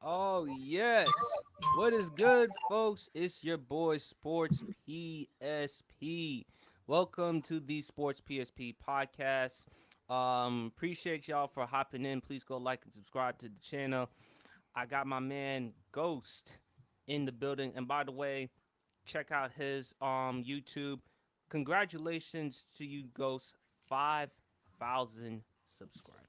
Oh, yes. What is good, folks? It's your boy Sports PSP. Welcome to the Sports PSP podcast. Appreciate y'all for hopping in. Please go like and subscribe to the channel. I got my man Ghost in the building. And by the way, check out his YouTube. Congratulations to you, Ghost. 5,000 subscribers,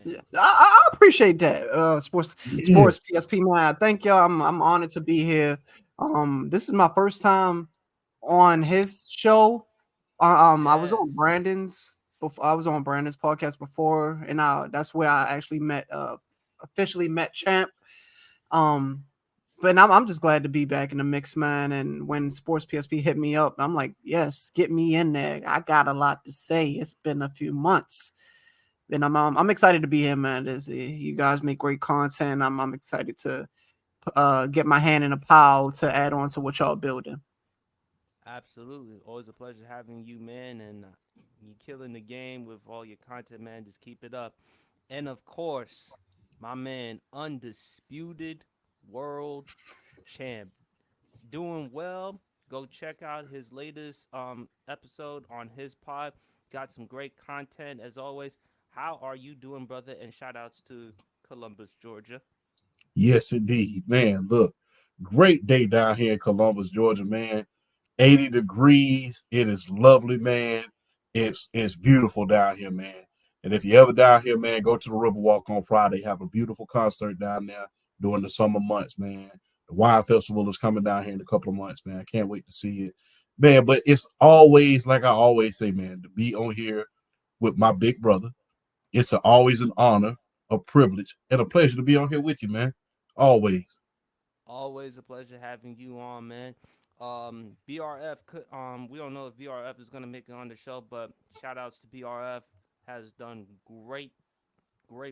Yeah, man. I appreciate that. Sports Yes. PSP man. Thank y'all. I'm honored to be here. This is my first time on his show. I was on Yes. Brandon's podcast before, and that's where I actually officially met Champ. Um, but I'm just glad to be back in the mix, man. And when Sports PSP hit me up, I'm like, yes, get me in there. I got a lot to say. It's been a few months. And I'm excited to be here, man. You guys make great content. I'm excited to get my hand in a pile to add on to what y'all building. Absolutely. Always a pleasure having you, man. And you killing the game with all your content, man. Just keep it up. And of course, my man, undisputed world champ, doing well. Go check out his latest episode on his pod. Got some great content as always. How are you doing, brother? And shout outs to Columbus, Georgia. Yes, indeed. Man, look, great day down here in Columbus, Georgia, man. 80 degrees. It is lovely, man. It's beautiful down here, man. And if you ever down here, man, go to the Riverwalk on Friday. Have a beautiful concert down there during the summer months, man. The Wine Festival is coming down here in a couple of months, man. I can't wait to see it. Man, but it's always, like I always say, man, to be on here with my big brother. It's always an honor, a privilege, and a pleasure to be on here with you, man. Always. Always a pleasure having you on, man. BRF could we don't know if BRF is gonna make it on the show, but shout outs to BRF has done great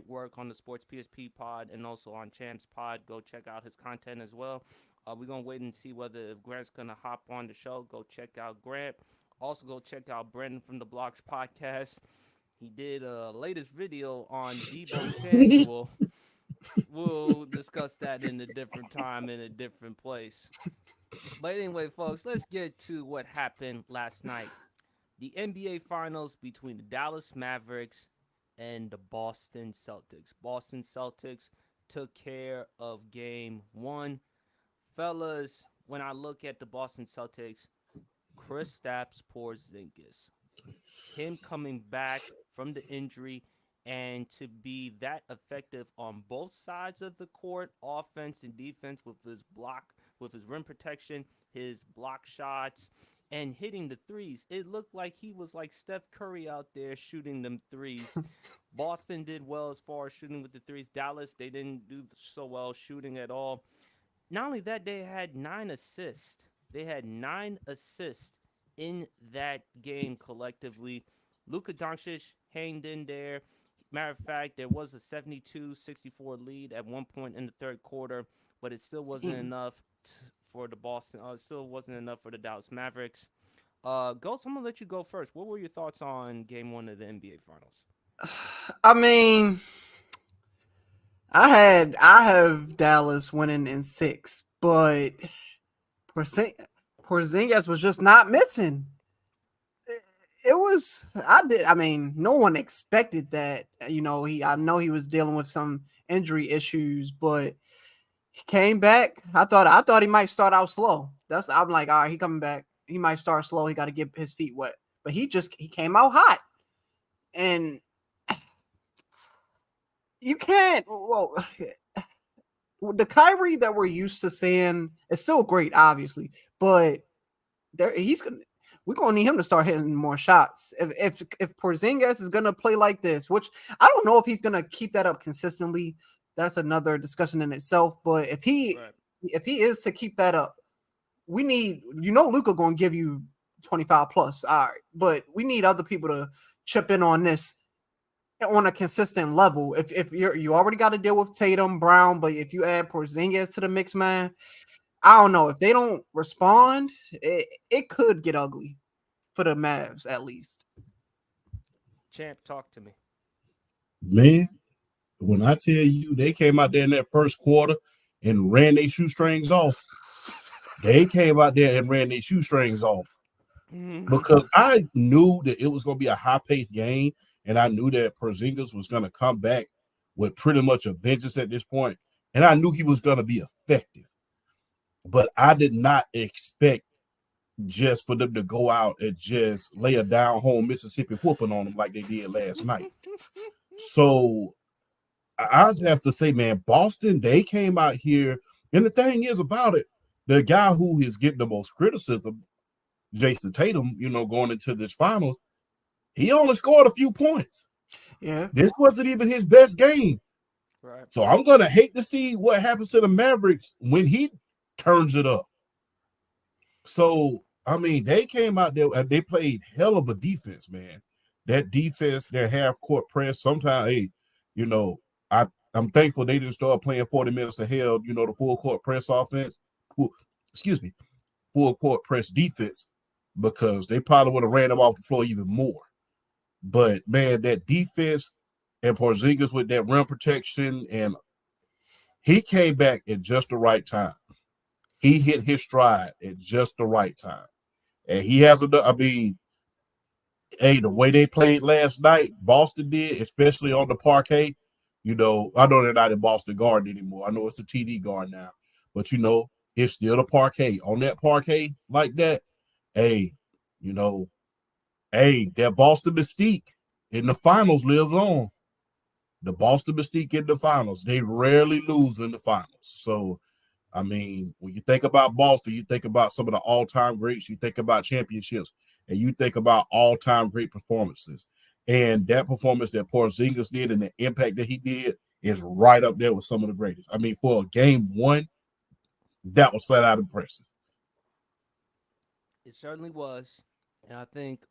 work on the Sports PSP pod and also on Champs pod. Go check out his content as well. We're gonna wait and see whether if Grant's gonna hop on the show. Go check out Grant. Also go check out Brandon from the Blocks podcast. He did a latest video on Debo Samuel. We'll discuss that in a different time in a different place. But anyway, folks, let's get to what happened last night. The NBA Finals between the Dallas Mavericks and the Boston Celtics. Boston Celtics took care of game one. Fellas, when I look at the Boston Celtics, Kristaps Porzingis, him coming back from the injury and to be that effective on both sides of the court, offense and defense, with his block, with his rim protection, his block shots, and hitting the threes. It looked like he was like Steph Curry out there shooting them threes. Boston did well as far as shooting with the threes. Dallas, they didn't do so well shooting at all. Not only that, they had 9 assists. They had 9 assists in that game collectively. Luka Doncic hanged in there. Matter of fact, there was a 72-64 lead at one point in the third quarter, but it still wasn't Damn. enough for the Boston. It still wasn't enough for the Dallas Mavericks. Ghost, I'm gonna let you go first. What were your thoughts on Game One of the NBA Finals? I mean, I have Dallas winning in six, but Porzing- Porzingis was just not missing. It was I mean, no one expected that. I know he was dealing with some injury issues, but he came back. I thought he might start out slow. I'm like, all right, he coming back. He might start slow. He got to get his feet wet. But he came out hot. And you can't the Kyrie that we're used to seeing is still great, obviously, but there he's gonna we're gonna need him to start hitting more shots. If Porzingis is gonna play like this, which I don't know if he's gonna keep that up consistently, that's another discussion in itself. But Right. if he is to keep that up, we need Luka gonna give you 25 plus. All right, but we need other people to chip in on this on a consistent level. If you already got to deal with Tatum, Brown, but if you add Porzingis to the mix, man, I don't know if they don't respond, it could get ugly for the Mavs at least. Champ, talk to me. Man, when I tell you they came out there in that first quarter and ran their shoestrings off. They came out there and ran their shoestrings off because I knew that it was going to be a high-paced game, and I knew that Porzingis was going to come back with pretty much a vengeance at this point, and I knew he was going to be effective. But I did not expect just for them to go out and just lay a down home Mississippi whooping on them like they did last night. So I have to say, man, Boston, they came out here, and the thing is about it, the guy who is getting the most criticism, Jason Tatum, going into this finals, he only scored a few points. Yeah. This wasn't even his best game. Right. So I'm going to hate to see what happens to the Mavericks when he turns it up. So, I mean, they came out there and they played hell of a defense, man. That defense, their half-court press, sometimes, hey, I'm thankful they didn't start playing 40 minutes of hell, the full-court press offense. Full-court press defense, because they probably would have ran them off the floor even more. But, man, that defense and Porzingis with that rim protection, and he came back at just the right time. He hit his stride at just the right time. And he has the way they played last night, Boston did, especially on the parquet. I know they're not in Boston Garden anymore. I know it's the TD Garden now. But, it's still the parquet. On that parquet like that, that Boston mystique in the finals lives on. The Boston mystique in the finals. They rarely lose in the finals. So, I mean, when you think about Boston, you think about some of the all-time greats, you think about championships, and you think about all-time great performances. And that performance that Porzingis did and the impact that he did is right up there with some of the greatest. I mean, for a game one, that was flat out impressive. It certainly was. And I think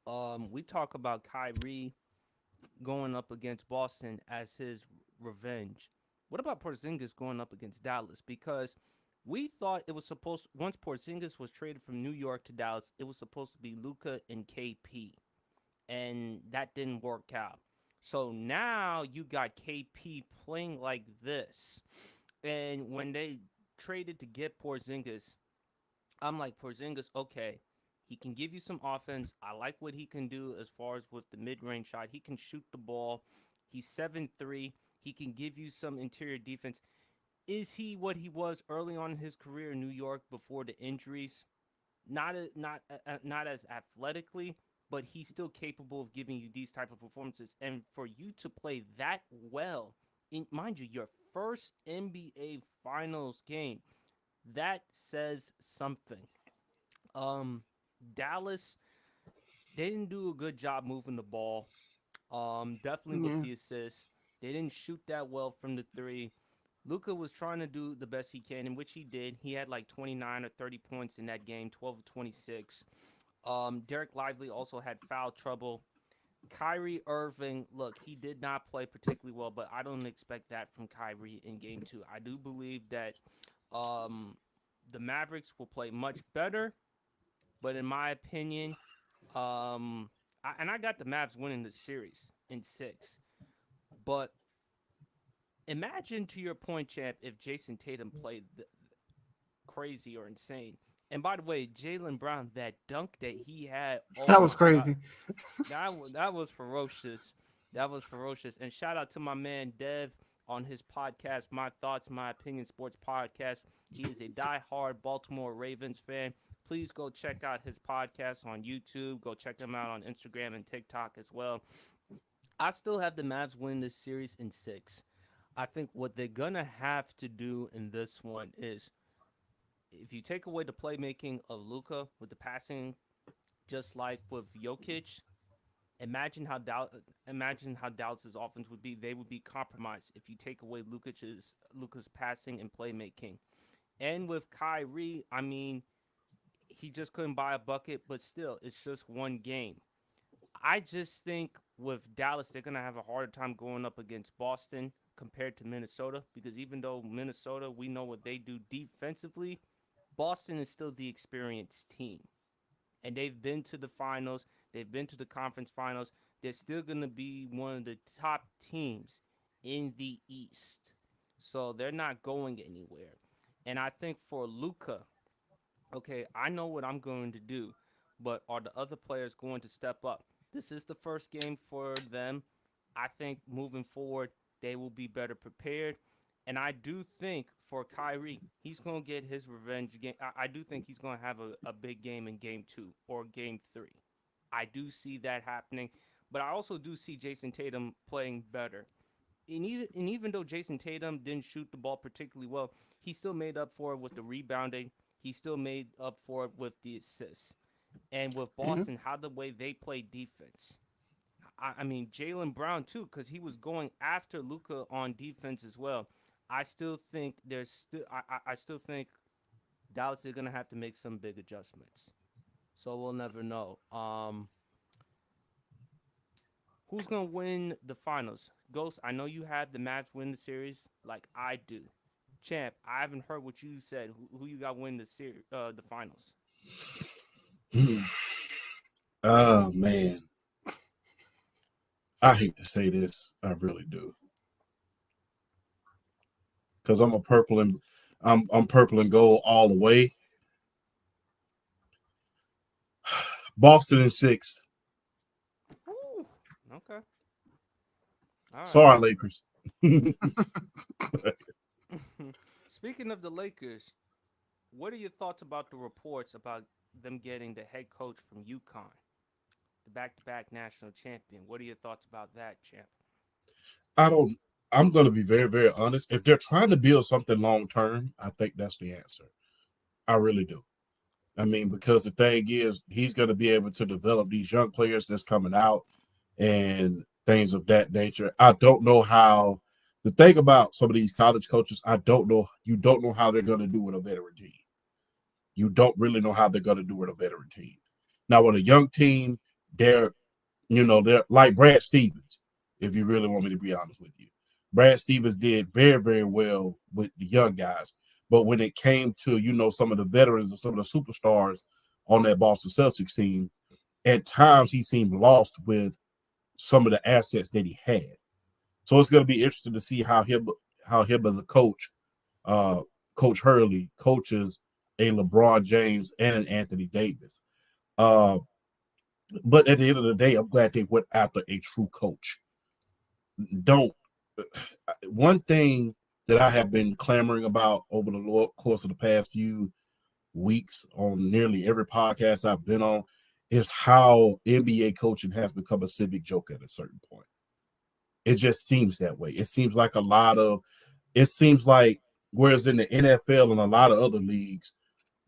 we talk about Kyrie going up against Boston as his revenge. What about Porzingis going up against Dallas? Because we thought it was supposed, once Porzingis was traded from New York to Dallas, it was supposed to be Luka and KP, and that didn't work out. So now you got KP playing like this, and when they traded to get Porzingis, I'm like, Porzingis, okay, he can give you some offense. I like what he can do as far as with the mid-range shot. He can shoot the ball. He's 7'3". He can give you some interior defense. Is he what he was early on in his career in New York before the injuries? Not as athletically, but he's still capable of giving you these type of performances. And for you to play that well, in mind you, your first NBA Finals game, that says something. Dallas, they didn't do a good job moving the ball. Definitely with Yeah. the assists. They didn't shoot that well from the three. Luka was trying to do the best he can, in which he did. He had like 29 or 30 points in that game, 12 of 26. Derek Lively also had foul trouble. Kyrie Irving, look, he did not play particularly well, but I don't expect that from Kyrie in game two. I do believe that um, the Mavericks will play much better, but in my opinion, I got the Mavs winning the series in six. But imagine, to your point, champ, if Jason Tatum played crazy or insane. And by the way, Jaylen Brown, that dunk that he had, oh That my was god, crazy. that was ferocious. That was ferocious. And shout out to my man Dev on his podcast, My Thoughts, My Opinion Sports Podcast. He is a diehard Baltimore Ravens fan. Please go check out his podcast on YouTube. Go check him out on Instagram and TikTok as well. I still have the Mavs win this series in six. I think what they're gonna have to do in this one is, if you take away the playmaking of Luka with the passing, just like with Jokic, imagine how Dallas's offense would be. They would be compromised if you take away Luka's passing and playmaking. And with Kyrie, I mean, he just couldn't buy a bucket, but still, it's just one game. I just think with Dallas, they're gonna have a harder time going up against Boston compared to Minnesota, because even though Minnesota, we know what they do defensively, Boston is still the experienced team, and they've been to the finals. They've been to the conference finals. They're still gonna be one of the top teams in the East, so they're not going anywhere. And I think for Luca, okay, I know what I'm going to do, but are the other players going to step up? This is the first game for them. I think moving forward, they will be better prepared. And I do think for Kyrie, he's going to get his revenge game. I do think he's going to have a big game in game two or game three. I do see that happening. But I also do see Jason Tatum playing better. And even though Jason Tatum didn't shoot the ball particularly well, he still made up for it with the rebounding. He still made up for it with the assists. And with Mhm. Boston, how the way they play defense. I mean, Jalen Brown too, because he was going after Luca on defense as well. I still think there's still I still think Dallas is gonna have to make some big adjustments. So we'll never know. Who's gonna win the finals? Ghost, I know you have the Mavs win the series like I do. Champ, I haven't heard what you said. Who you got win the series, the finals? Oh man, I hate to say this, I really do, because I'm purple and gold all the way. Boston in six. Ooh, okay, all right. Sorry, Lakers. Speaking of the Lakers, what are your thoughts about the reports about them getting the head coach from UConn, the back-to-back national champion? What are your thoughts about that, champ? I don't. I'm going to be very, very honest. If they're trying to build something long term, I think that's the answer. I really do. I mean, because the thing is, he's going to be able to develop these young players that's coming out and things of that nature. I don't know how. The thing about some of these college coaches, I don't know. You don't know how they're going to do with a veteran team. You don't really know how they're going to do with a veteran team. Now, with a young team, they're they're like Brad Stevens, if you really want me to be honest with you. Brad Stevens did very, very well with the young guys. But when it came to, some of the veterans and some of the superstars on that Boston Celtics team, at times he seemed lost with some of the assets that he had. So it's going to be interesting to see how him as a coach, uh, Coach Hurley, coaches a LeBron James and an Anthony Davis. Uh, but at the end of the day, I'm glad they went after a true coach. Don't One thing that I have been clamoring about over the course of the past few weeks on nearly every podcast I've been on is how NBA coaching has become a civic joke at a certain point. It just seems that way. It seems like, whereas in the NFL and a lot of other leagues,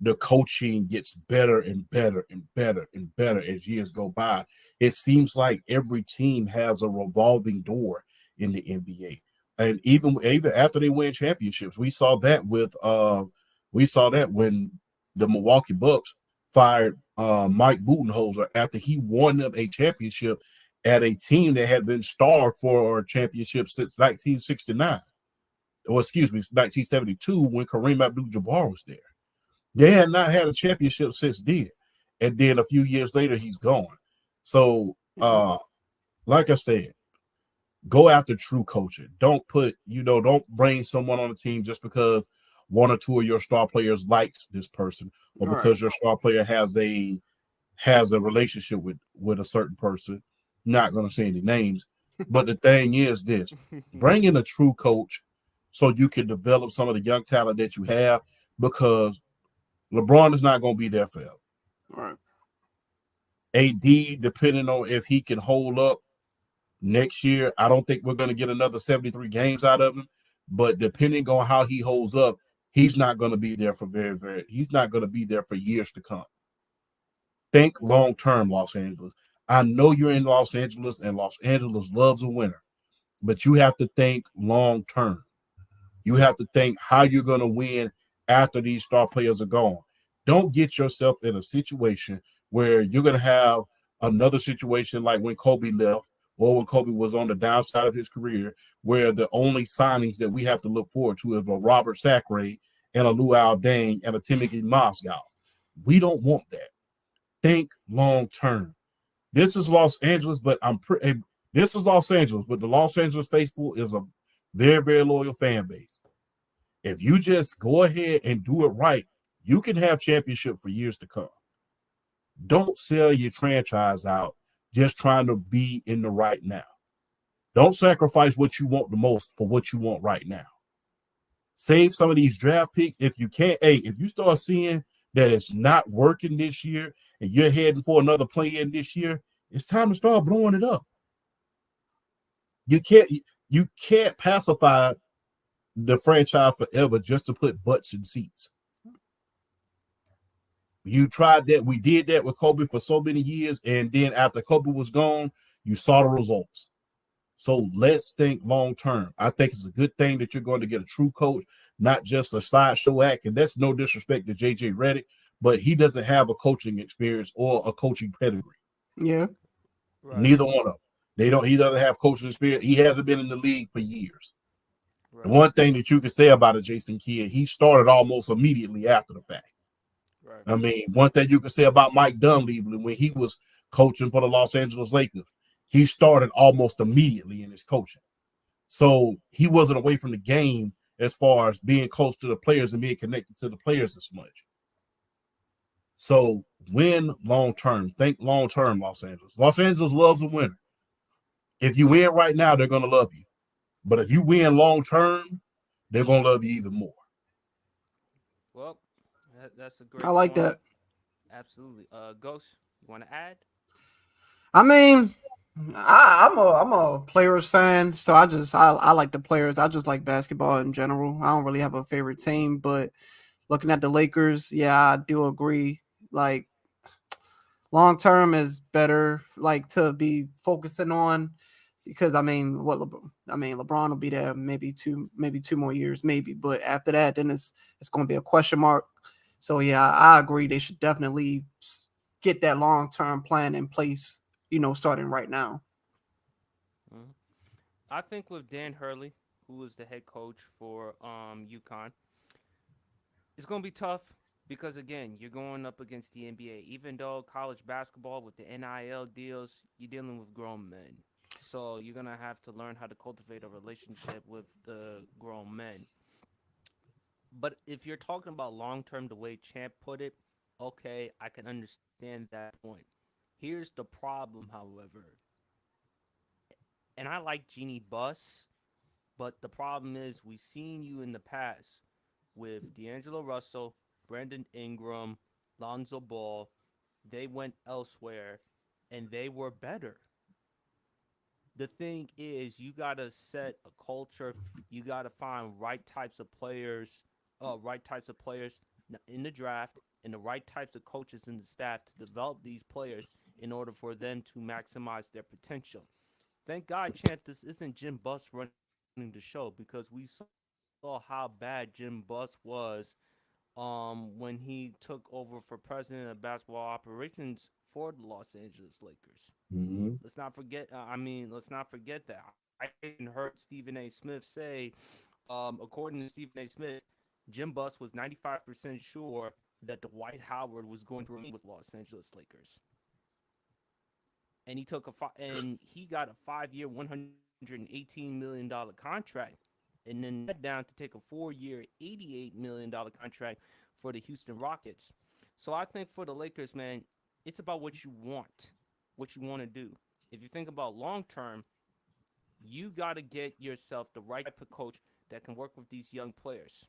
the coaching gets better and better and better and better as years go by. It seems like every team has a revolving door in the NBA. And even after they win championships, we saw that when the Milwaukee Bucks fired Mike Budenholzer after he won them a championship at a team that had been starved for a championship since 1969. Or excuse me, 1972 when Kareem Abdul-Jabbar was there. They had not had a championship since then. And then a few years later, he's gone. So, like I said, go after true coaching. Don't bring someone on the team just because one or two of your star players likes this person, or All right. because your star player has a relationship with a certain person. Not going to say any names, but the thing is this: bring in a true coach so you can develop some of the young talent that you have, because LeBron is not going to be there forever. All right. AD, depending on if he can hold up next year, I don't think we're going to get another 73 games out of him. But depending on how he holds up, he's not going to be there for he's not going to be there for years to come. Think long term, Los Angeles. I know you're in Los Angeles and Los Angeles loves a winner, but you have to think long term. You have to think how you're going to win after these star players are gone. Don't get yourself in a situation where you're going to have another situation like when Kobe left, or when Kobe was on the downside of his career, where the only signings that we have to look forward to is a Robert Sacre and a Luau Deng and a Timothy Mozgov. We don't want that. Think long term. This is Los Angeles, but this is Los Angeles, but the Los Angeles faithful is a very, very loyal fan base. If you just go ahead and do it right, you can have championship for years to come. Don't sell your franchise out just trying to be in the right now. Don't sacrifice what you want the most for what you want right now. Save some of these draft picks if you can't. Hey, if you start seeing that it's not working this year and you're heading for another play in this year, it's time to start blowing it up. You can't pacify the franchise forever just to put butts in seats. You tried that. We did that with Kobe for so many years, and then after Kobe was gone, you saw the results. So let's think long term. I think it's a good thing that you're going to get a true coach, not just a sideshow act. And that's no disrespect to JJ Redick, but he doesn't have a coaching experience or a coaching pedigree. Yeah. Right. Neither one of them. They don't. He doesn't have coaching experience. He hasn't been in the league for years. The Right. one thing that you can say about a Jason Kidd, he started almost immediately after the fact. Right. I mean, one thing you can say about Mike Dunleavy when he was coaching for the Los Angeles Lakers, he started almost immediately in his coaching. So he wasn't away from the game as far as being close to the players and being connected to the players as much. So win long term. Think long term, Los Angeles. Los Angeles loves a winner. If you win right now, they're going to love you. But if you win long term, they're going to love you even more. Well, that's a I great like point. that. Absolutely. Ghost, you want to add? I mean, I'm a players fan, so I like the players. I just like basketball in general. I don't really have a favorite team, but looking at the Lakers, yeah, I do agree. Like long term is better, like to be focusing on, because I mean, LeBron will be there maybe two more years, maybe, but after that, then it's going to be a question mark. So yeah, I agree. They should definitely get that long term plan in place. Starting right now. Mhm. I think with Dan Hurley, who is the head coach for UConn, it's gonna be tough because again, you're going up against the NBA. Even though college basketball with the NIL deals, you're dealing with grown men. So you're gonna have to learn how to cultivate a relationship with the grown men. But if you're talking about long term, the way Champ put it, okay, I can understand that point. Here's the problem, however, and I like Jeannie Buss, but the problem is we've seen you in the past with D'Angelo Russell, Brandon Ingram, Lonzo Ball. They went elsewhere and they were better. The thing is, you got to set a culture. You got to find right types of players in the draft and the right types of coaches in the staff to develop these players in order for them to maximize their potential. Thank God, Chant, this isn't Jim Buss running the show because we saw how bad Jim Buss was when he took over for president of basketball operations for the Los Angeles Lakers. Mm-hmm. Let's not forget that. I even heard Stephen A. Smith say, according to Stephen A. Smith, Jim Buss was 95% sure that Dwight Howard was going to remain with Los Angeles Lakers. And he got a 5-year, $118 million contract, and then that down to take a 4-year, $88 million contract for the Houston Rockets. So I think for the Lakers, man, it's about what you want to do. If you think about long term, you got to get yourself the right type of coach that can work with these young players.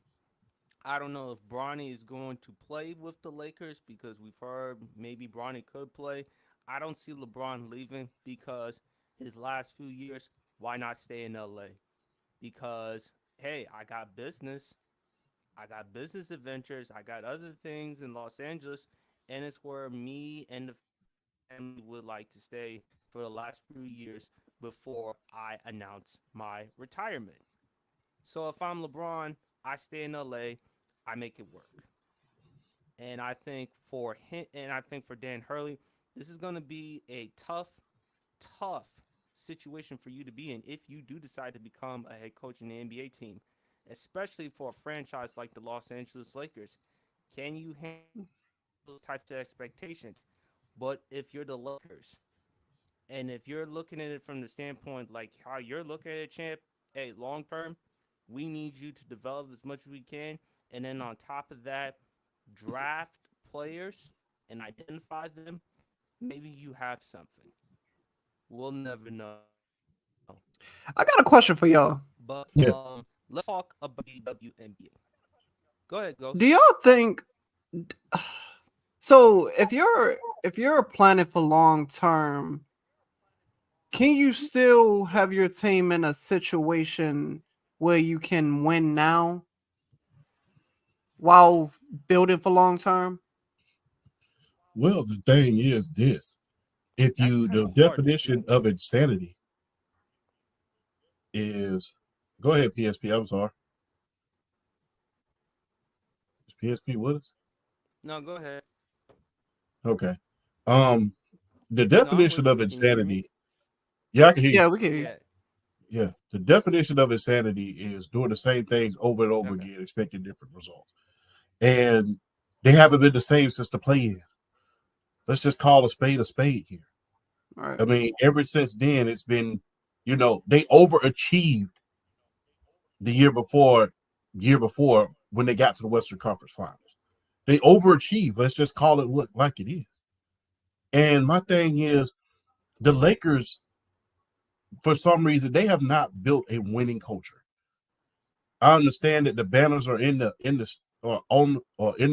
I don't know if Bronny is going to play with the Lakers because we've heard maybe Bronny could play. I don't see LeBron leaving because his last few years, why not stay in LA? Because, hey, I got business adventures, I got other things in Los Angeles, and it's where me and the family would like to stay for the last few years before I announce my retirement. So if I'm LeBron, I stay in LA, I make it work. And I think for him, and I think for Dan Hurley, this is going to be a tough situation for you to be in if you do decide to become a head coach in the NBA team, especially for a franchise like the Los Angeles Lakers. Can you handle those types of expectations? But if you're the Lakers, and if you're looking at it from the standpoint like how you're looking at it, champ, hey, long term, We need you to develop as much as we can, and then on top of that, draft players and identify them. Maybe you have something. We'll never know. I got a question for y'all. But Yeah. let's talk about the WNBA. Go ahead, Do Ghost. y'all think so? If you're planning for long term, can you still have your team in a situation where you can win now while building for long term? Well, the thing is this. If That's you, kind the of hard to definition do. of insanity is, go ahead, PSP. I'm sorry. Is PSP with us? No, go ahead. Okay. Um, the No, I'm definition with of you. Can you hear me? insanity, yeah, I can hear you. Yeah, we can. Yeah. Yeah. The definition of insanity is doing the same things over and over Okay. again, expecting different results. And they haven't been the same since the play in. Let's just call a spade here. All right. I mean, ever since then, it's been, they overachieved the year before when they got to the Western Conference Finals. They overachieved. Let's just call it like it is. And my thing is, the Lakers, for some reason, they have not built a winning culture. I understand that the banners are in the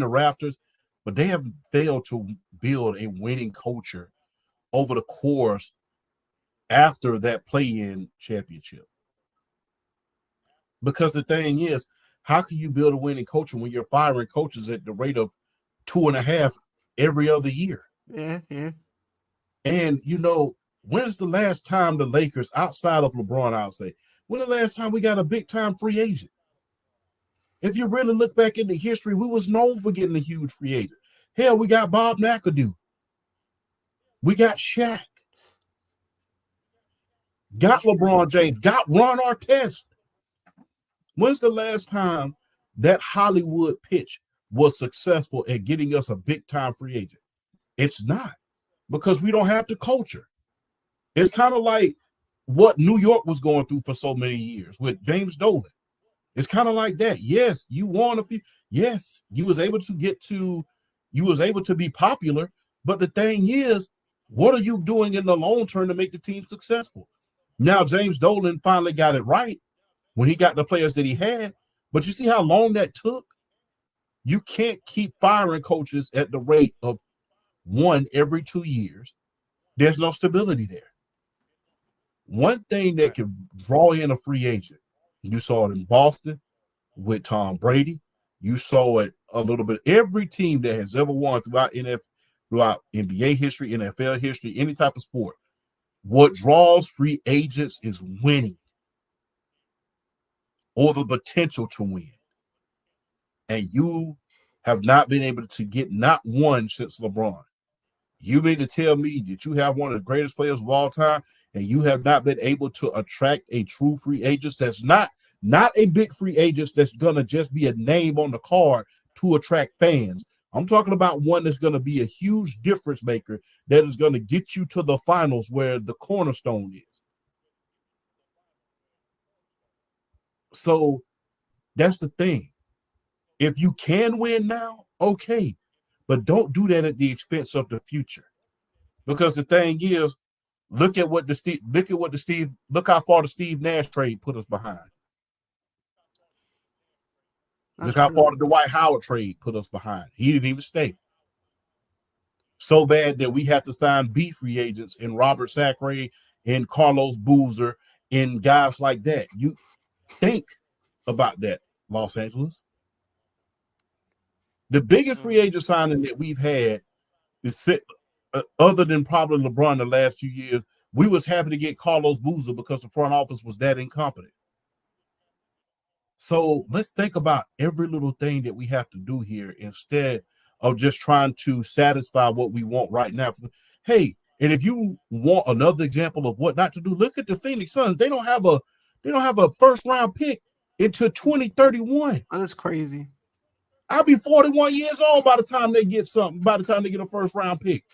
rafters, but they have failed to build a winning culture over the course after that play-in championship. Because the thing is, how can you build a winning culture when you're firing coaches at the rate of 2.5 every other year? Yeah, yeah. And when's the last time the Lakers, outside of LeBron, I'll say, when the last time we got a big time free agent? If you really look back into history, we was known for getting a huge free agent. Hell, we got Bob McAdoo. We got Shaq. Got LeBron James. Got Ron Artest. When's the last time that Hollywood pitch was successful at getting us a big time free agent? It's not, because we don't have the culture. It's kind of like what New York was going through for so many years with James Dolan. It's kind of like that. Yes, you won a few. Yes, you was able to be popular. But the thing is, what are you doing in the long term to make the team successful? Now, James Dolan finally got it right when he got the players that he had. But you see how long that took? You can't keep firing coaches at the rate of one every 2 years. There's no stability there. One thing that Right. can draw in a free agent, you saw it in Boston with Tom Brady. You saw it a little bit. Every team that has ever won throughout NBA history, NFL history, any type of sport, what draws free agents is winning or the potential to win. And you have not been able to get not one since LeBron. You mean to tell me that you have one of the greatest players of all time and you have not been able to attract a true free agent that's not a big free agent that's going to just be a name on the card to attract fans? I'm talking about one that's going to be a huge difference maker that is going to get you to the finals where the cornerstone is. So that's the thing. If you can win now, okay, but don't do that at the expense of the future. Because the thing is, look how far the Steve Nash trade put us behind. That's Look how far true. the Dwight Howard trade put us behind. He didn't even stay. So bad that we had to sign B free agents in Robert Sacre, in Carlos Boozer, in guys like that. You think about that, Los Angeles. The biggest free agent signing that we've had is other than probably LeBron the last few years. We was happy to get Carlos Boozer because the front office was that incompetent. So let's think about every little thing that we have to do here instead of just trying to satisfy what we want right now. Hey, and if you want another example of what not to do, look at the Phoenix Suns. They don't have a first round pick until 2031. That is crazy. I'll be 41 years old by the time they get something, by the time they get a first round pick.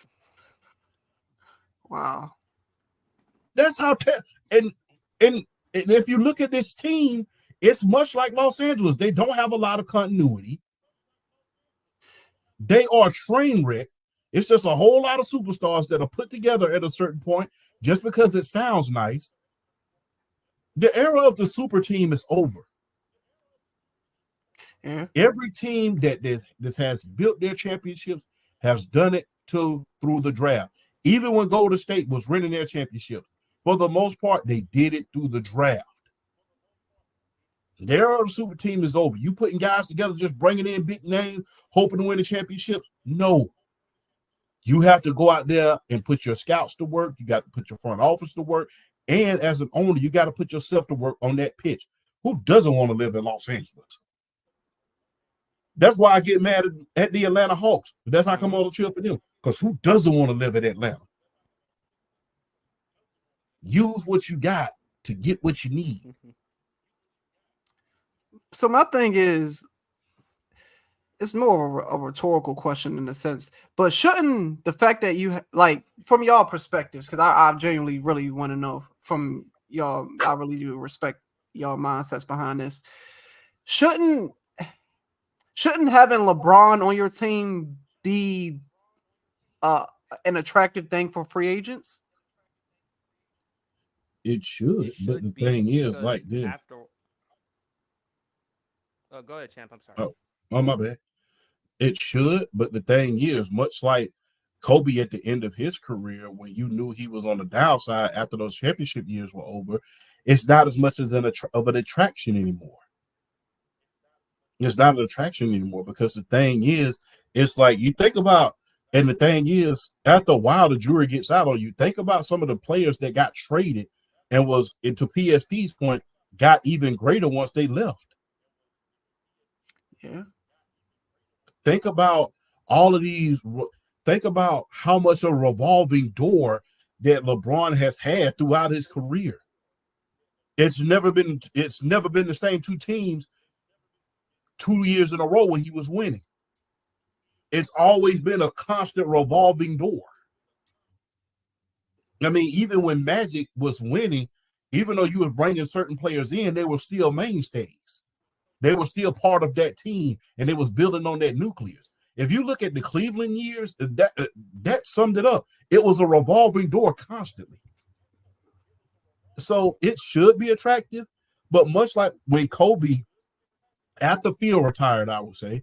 Wow. That's how and if you look at this team, It's much like Los Angeles. They don't have a lot of continuity. They are a train wreck. It's just a whole lot of superstars that are put together at a certain point just because it sounds nice. The era of the super team is over. Yeah. Every team that has built their championships has done it through the draft. Even when Golden State was winning their championship, for the most part, they did it through the draft. Their era of the super team is over. You putting guys together, just bringing in big names, hoping to win the championship? No. You have to go out there and put your scouts to work. You got to put your front office to work. And as an owner, you got to put yourself to work on that pitch. Who doesn't want to live in Los Angeles? That's why I get mad at the Atlanta Hawks. That's how come all the cheer for them. Because who doesn't want to live in Atlanta? Use what you got to get what you need. So my thing is, it's more of a rhetorical question in a sense, but shouldn't the fact that you like from y'all perspectives, because I genuinely really want to know from y'all, I really do respect y'all mindsets behind this. Shouldn't having LeBron on your team be an attractive thing for free agents? It should, but the thing is like this. Go ahead, champ. I'm sorry. Oh, my bad. It should, but the thing is, much like Kobe at the end of his career, when you knew he was on the downside after those championship years were over, it's not as much as of an attraction anymore. It's not an attraction anymore because the thing is, it's like you think about, and the thing is, after a while, the jury gets out on you. Think about some of the players that got traded and was, into PSP's point, got even greater once they left. Yeah. Think about all of these. Think about how much a revolving door that LeBron has had throughout his career. It's never been the same two teams 2 years in a row when he was winning. It's always been a constant revolving door. I mean, even when Magic was winning, even though you were bringing certain players in, they were still mainstays. They were still part of that team, and they was building on that nucleus. If you look at the Cleveland years, that summed it up. It was a revolving door constantly. So it should be attractive, but much like when Kobe, after Phil retired, I would say,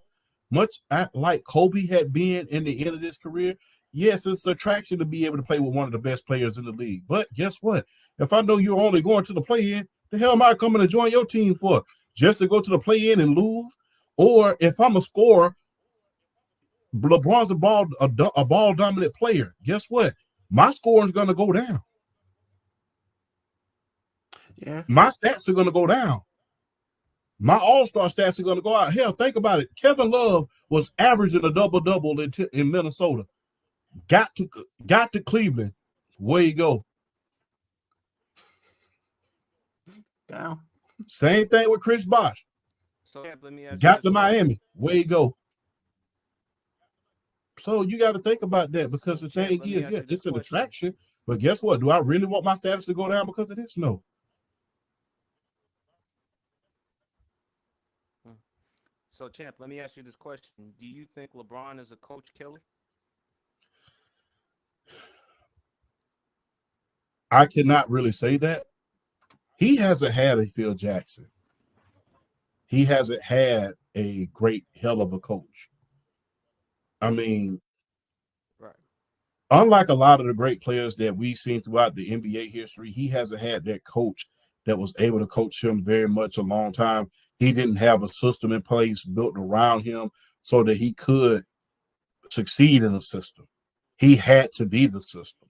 much like Kobe had been in the end of his career, yes, it's attraction to be able to play with one of the best players in the league. But guess what? If I know you're only going to the play-in, the hell am I coming to join your team for? Just to go to the play-in and lose? Or if I'm a scorer, LeBron's a ball dominant player. Guess what? My scoring is going to go down. Yeah. My stats are going to go down. My all-star stats are going to go out. Hell, think about it. Kevin Love was averaging a double-double in Minnesota. Got to Cleveland. Where you go? Down. Same thing with Chris Bosh. So let me ask got to Miami. Where you go? So you got to think about that because the thing is, yeah, it's an attraction. But guess what? Do I really want my status to go down because of this? No. So, champ, let me ask you this question. Do you think LeBron is a coach killer? I cannot really say that. He hasn't had a Phil Jackson. He hasn't had a great hell of a coach. I mean, right. Unlike a lot of the great players that we've seen throughout the NBA history, he hasn't had that coach that was able to coach him very much a long time. He didn't have a system in place built around him so that he could succeed in a system. He had to be the system.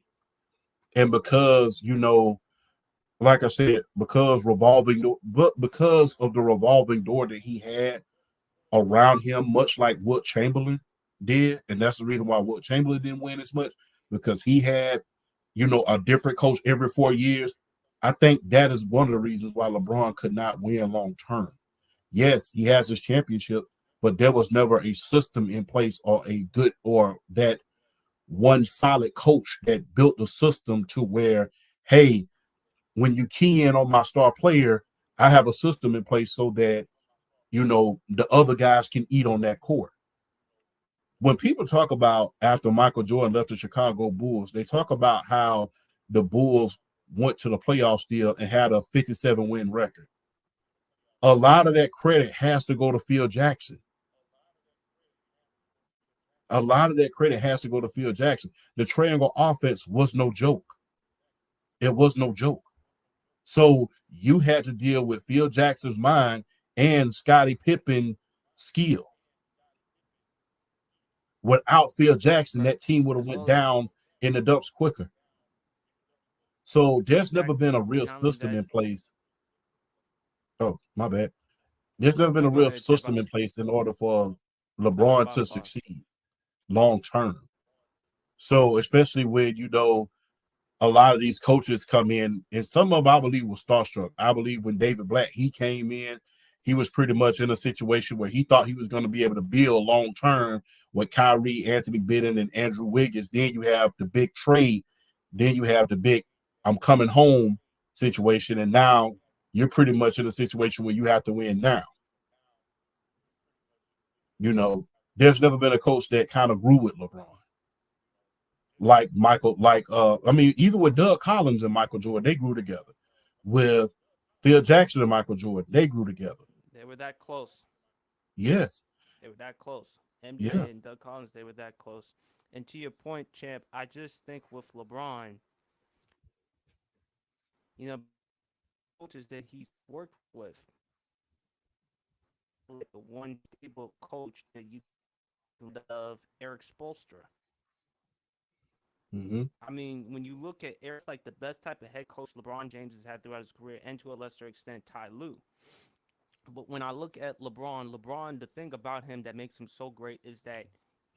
And because, like I said, because of the revolving door that he had around him, much like Wilt Chamberlain did, and that's the reason why Wilt Chamberlain didn't win as much, because he had, a different coach every 4 years. I think that is one of the reasons why LeBron could not win long term. Yes, he has his championship, but there was never a system in place or that one solid coach that built the system to where, hey, when you key in on my star player, I have a system in place so that, you know, the other guys can eat on that court. When people talk about after Michael Jordan left the Chicago Bulls, they talk about how the Bulls went to the playoffs still and had a 57-win record. A lot of that credit has to go to Phil Jackson. A lot of that credit has to go to Phil Jackson. The triangle offense was no joke. It was no joke. So you had to deal with Phil Jackson's mind and Scottie Pippen's skill. Without Phil Jackson, that team would have went down in the dumps quicker. So there's never been a real system in place. Oh, my bad. There's never been a real system in place in order for LeBron to succeed long term. So especially when, you know, a lot of these coaches come in, and some of them I believe were starstruck. I believe when David Black, he came in, he was pretty much in a situation where he thought he was going to be able to build long term with Kyrie, Anthony Bidden, and Andrew Wiggins. Then you have the big trade. Then you have the big I'm coming home situation. And now you're pretty much in a situation where you have to win now. You know, there's never been a coach that kind of grew with LeBron. Like Michael, even with Doug Collins and Michael Jordan, they grew together. With Phil Jackson and Michael Jordan, they grew together. They were that close. Yes. They were that close. MJ and Doug Collins, they were that close. And to your point, Champ, I just think with LeBron, you know, coaches that he's worked with, like the one stable coach that you love, Eric Spoelstra. Mm-hmm. I mean, when you look at Eric's like the best type of head coach LeBron James has had throughout his career, and to a lesser extent, Ty Lue. But when I look at LeBron, the thing about him that makes him so great is that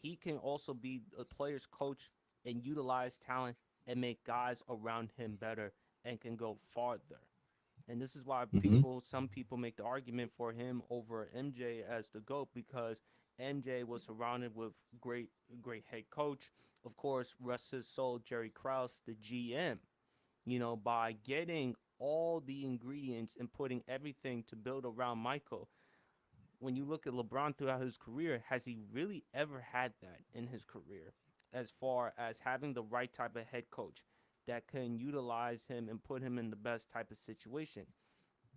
he can also be a player's coach and utilize talent and make guys around him better and can go farther. And this is why some people make the argument for him over MJ as the GOAT, because MJ was surrounded with great head coach. Of course, rest his soul, Jerry Krause, the GM. You know, by getting all the ingredients and putting everything to build around Michael. When you look at LeBron throughout his career, has he really ever had that in his career, as far as having the right type of head coach that can utilize him and put him in the best type of situation?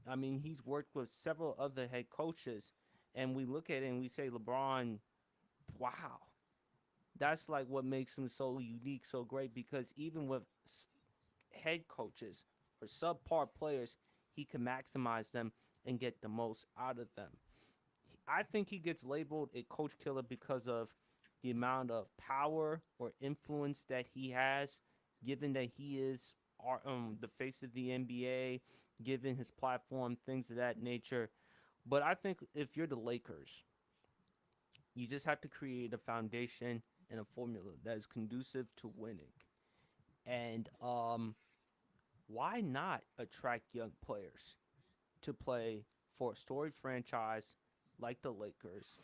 I mean, he's worked with several other head coaches, and we look at it and we say, LeBron, wow. That's like what makes him so unique, so great, because even with head coaches or subpar players, he can maximize them and get the most out of them. I think he gets labeled a coach killer because of the amount of power or influence that he has, given that he is the face of the NBA, given his platform, things of that nature. But I think if you're the Lakers, you just have to create a foundation and a formula that is conducive to winning. And why not attract young players to play for a storied franchise like the Lakers,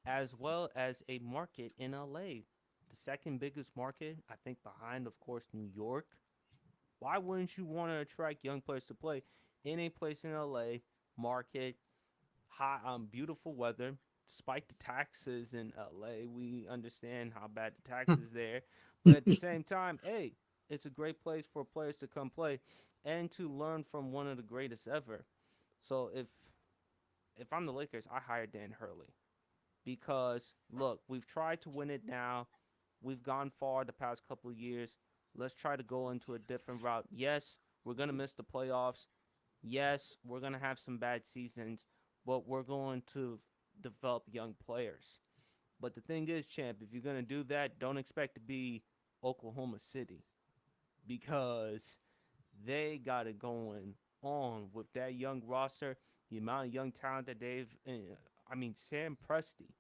as well as a market in LA, the second biggest market, I think, behind, of course, New York? Why wouldn't you want to attract young players to play in a place in LA, market, high, beautiful weather? Despite the taxes in LA, we understand how bad the taxes there, but at the same time, hey, it's a great place for players to come play and to learn from one of the greatest ever. So if I'm the Lakers, I hire Dan Hurley, because look, we've tried to win it now. We've gone far the past couple of years. Let's try to go into a different route. Yes, we're going to miss the playoffs. Yes, we're going to have some bad seasons, but we're going to develop young players. But the thing is, champ, if you're going to do that, don't expect to be Oklahoma City, because they got it going on with that young roster, the amount of young talent that I mean, Sam Presti,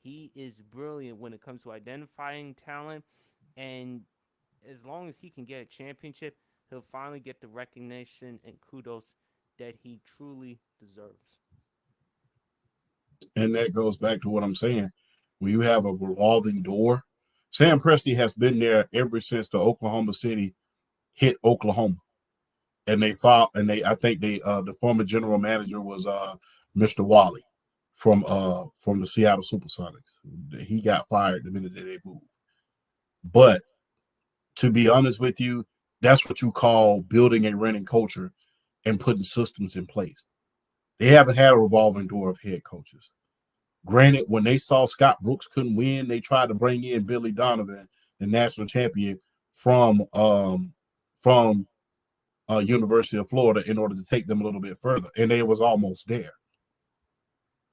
he is brilliant when it comes to identifying talent, and as long as he can get a championship, he'll finally get the recognition and kudos that he truly deserves. And that goes back to what I'm saying. When you have a revolving door, Sam Presti has been there ever since the Oklahoma City hit Oklahoma. and they fought, and I think the former general manager was Mr. Wally from the Seattle Supersonics. He got fired the minute that they moved. But to be honest with you, that's what you call building a winning culture and putting systems in place. They haven't had a revolving door of head coaches. Granted, when they saw Scott Brooks couldn't win, they tried to bring in Billy Donovan, the national champion from University of Florida, in order to take them a little bit further, and they was almost there.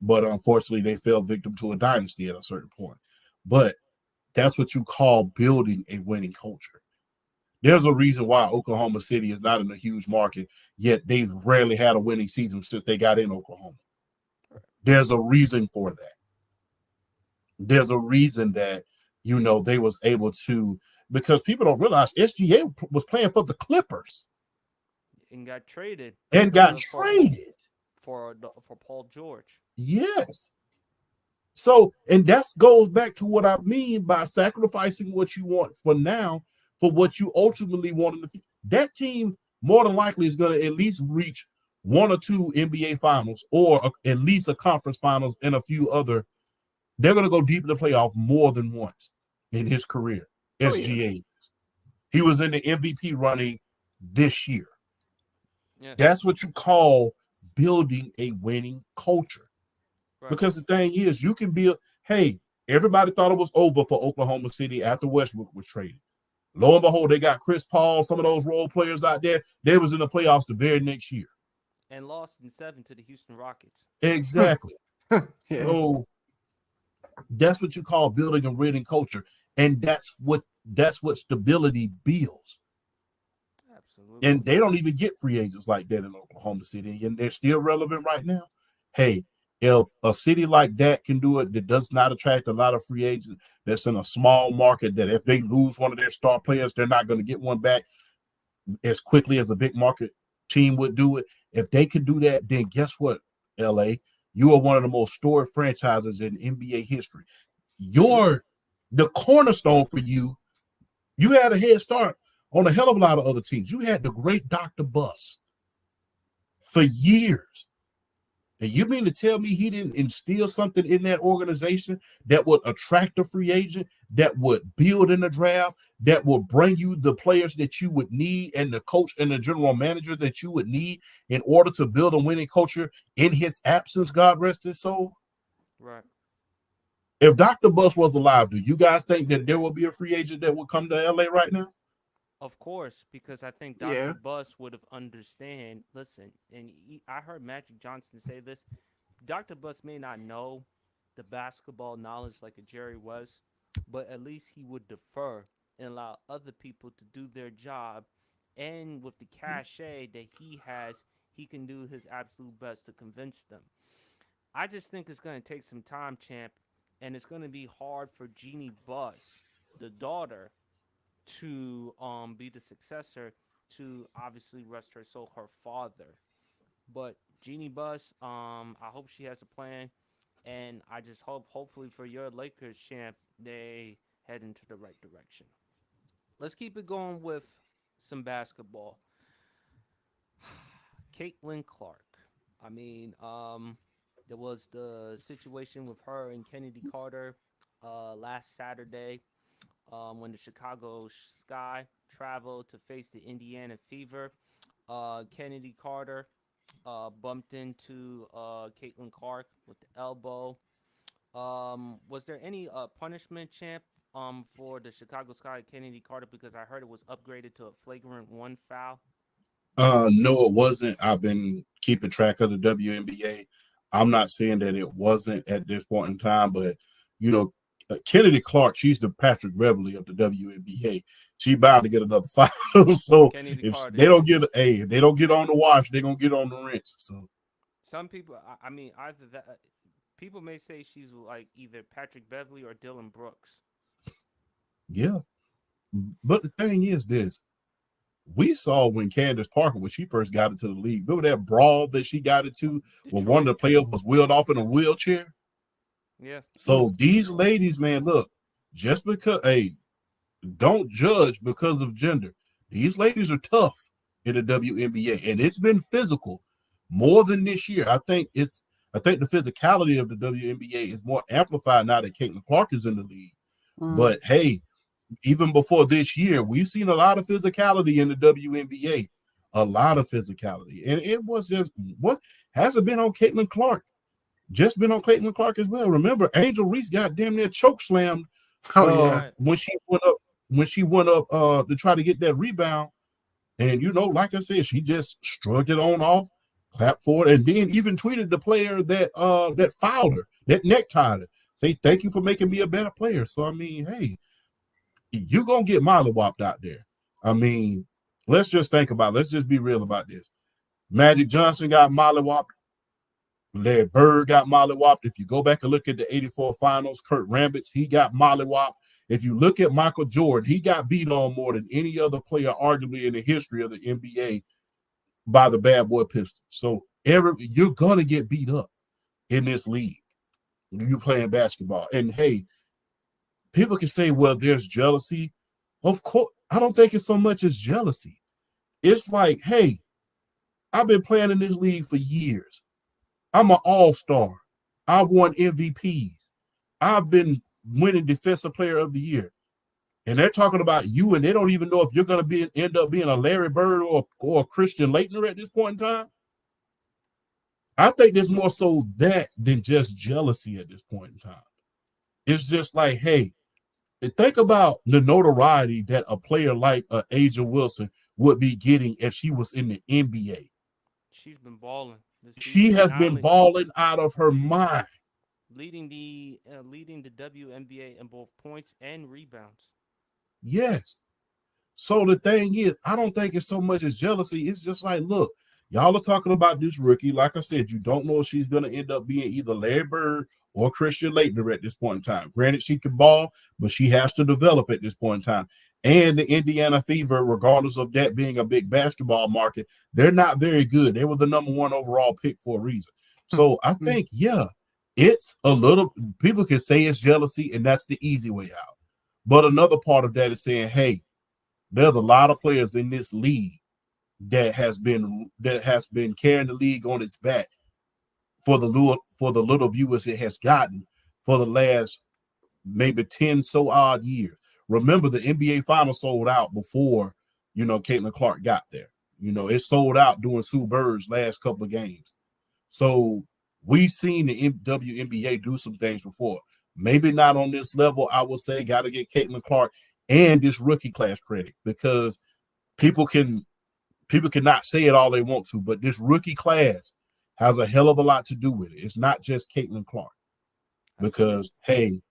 But unfortunately, they fell victim to a dynasty at a certain point. But that's what you call building a winning culture. There's a reason why Oklahoma City is not in a huge market, yet they've rarely had a winning season since they got in Oklahoma. There's a reason for that. There's a reason that, they was able to, because people don't realize SGA was playing for the Clippers. And got traded. For Paul George. Yes. So, and that goes back to what I mean by sacrificing what you want for now for what you ultimately want in the future. That team more than likely is going to at least reach one or two NBA finals, or at least a conference finals and a few other. They're going to go deep in the playoff more than once in his career. SGA. Yeah. He was in the MVP running this year. Yeah. That's what you call building a winning culture. Right. Because the thing is, you can build, hey, everybody thought it was over for Oklahoma City after Westbrook was traded. Lo and behold, they got Chris Paul, some of those role players out there. They was in the playoffs the very next year. And lost in 7 to the Houston Rockets. Exactly. Yeah. So that's what you call building a winning culture. And that's what stability builds. Absolutely. And they don't even get free agents like that in Oklahoma City. And they're still relevant right now. Hey, if a city like that can do it, that does not attract a lot of free agents, that's in a small market, that if they lose one of their star players, they're not going to get one back as quickly as a big market team would do it. If they could do that, then guess what, LA? You are one of the most storied franchises in NBA history. You're the cornerstone for you. You had a head start on a hell of a lot of other teams. You had the great Dr. Buss for years. And you mean to tell me he didn't instill something in that organization that would attract a free agent, that would build in the draft, that would bring you the players that you would need and the coach and the general manager that you would need in order to build a winning culture in his absence, God rest his soul? Right. If Dr. Buss was alive, do you guys think that there will be a free agent that would come to LA right now? Of course, because I think Dr. Buss would have understand. Listen, and I heard Magic Johnson say this. Dr. Buss may not know the basketball knowledge like a Jerry West, but at least he would defer and allow other people to do their job. And with the cachet that he has, he can do his absolute best to convince them. I just think it's going to take some time, champ, and it's going to be hard for Jeannie Buss, the daughter, to be the successor to, obviously, rest her soul, her father. But Jeannie Buss, I hope she has a plan, and I just hopefully for your Lakers, champ, they head into the right direction. Let's keep it going with some basketball. Caitlin Clark. I mean, there was the situation with her and Kennedy Carter last Saturday. When the Chicago Sky traveled to face the Indiana Fever. Kennedy Carter bumped into Caitlin Clark with the elbow. Was there any punishment, champ, for the Chicago Sky Kennedy Carter? Because I heard it was upgraded to a flagrant 1 foul. No, it wasn't. I've been keeping track of the WNBA. I'm not saying that it wasn't at this point in time, but Kennedy Clark, she's the Patrick Beverly of the WNBA. She bound to get another foul. So if they don't get on the wash, they're gonna get on the rinse. So some people, I mean, either that people may say she's like either Patrick Beverly or Dylan Brooks. Yeah, but the thing is this. We saw when Candace Parker, when she first got into the league, remember that brawl that she got into when one of the players was wheeled off in a wheelchair? Yeah. So these ladies, man, look, just because, don't judge because of gender. These ladies are tough. in the WNBA, and it's been physical more than this year. I think the physicality of the WNBA is more amplified now that Caitlin Clark is in the league. But hey, even before this year, we've seen a lot of physicality in the WNBA, a lot of physicality, and it was just what hasn't been on Caitlin Clark, just been on Caitlin Clark as well. Remember, Angel Reese got damn near choke slammed Right. when she went up to try to get that rebound. And like I said, she just shrugged it on off, clapped for it, and then even tweeted the player that fouled her, that necktied her, say thank you for making me a better player. So I mean, hey, you're gonna get mollywopped out there. I mean, let's just think about it. Let's just be real about this. Magic Johnson got mollywopped. Larry Bird got mollywopped. If you go back and look at the 84 finals, Kurt Rambis, he got mollywopped. If you look at Michael Jordan, he got beat on more than any other player, arguably in the history of the NBA, by the bad boy Pistons. So you're gonna get beat up in this league when you're playing basketball. And hey, people can say, well, there's jealousy. Of course, I don't think it's so much as jealousy. It's like, hey, I've been playing in this league for years. I'm an all-star. I've won MVPs. I've been winning Defensive Player of the Year. And they're talking about you, and they don't even know if you're going to end up being a Larry Bird or a Christian Laettner at this point in time. I think there's more so that than just jealousy at this point in time. It's just like, hey, think about the notoriety that a player like Asia Wilson would be getting if she was in the NBA. She's been balling. She has been balling out of her mind, leading the WNBA in both points and rebounds. Yes. So the thing is, I don't think it's so much as jealousy. It's just like, look, y'all are talking about this rookie. Like I said, you don't know if she's going to end up being either Larry Bird or Christian Laettner at this point in time. Granted, she can ball, but she has to develop at this point in time. And the Indiana Fever, regardless of that being a big basketball market, they're not very good. They were the number 1 overall pick for a reason. So I think, yeah, it's a little, people can say it's jealousy, and that's the easy way out. But another part of that is saying, hey, there's a lot of players in this league that has been carrying the league on its back for the little viewers it has gotten for the last maybe 10 so odd years. Remember, the NBA Finals sold out before, Caitlin Clark got there. It sold out during Sue Bird's last couple of games. So we've seen the WNBA do some things before. Maybe not on this level, I would say. Got to get Caitlin Clark and this rookie class credit, because people cannot say it all they want to, but this rookie class has a hell of a lot to do with it. It's not just Caitlin Clark, because, hey,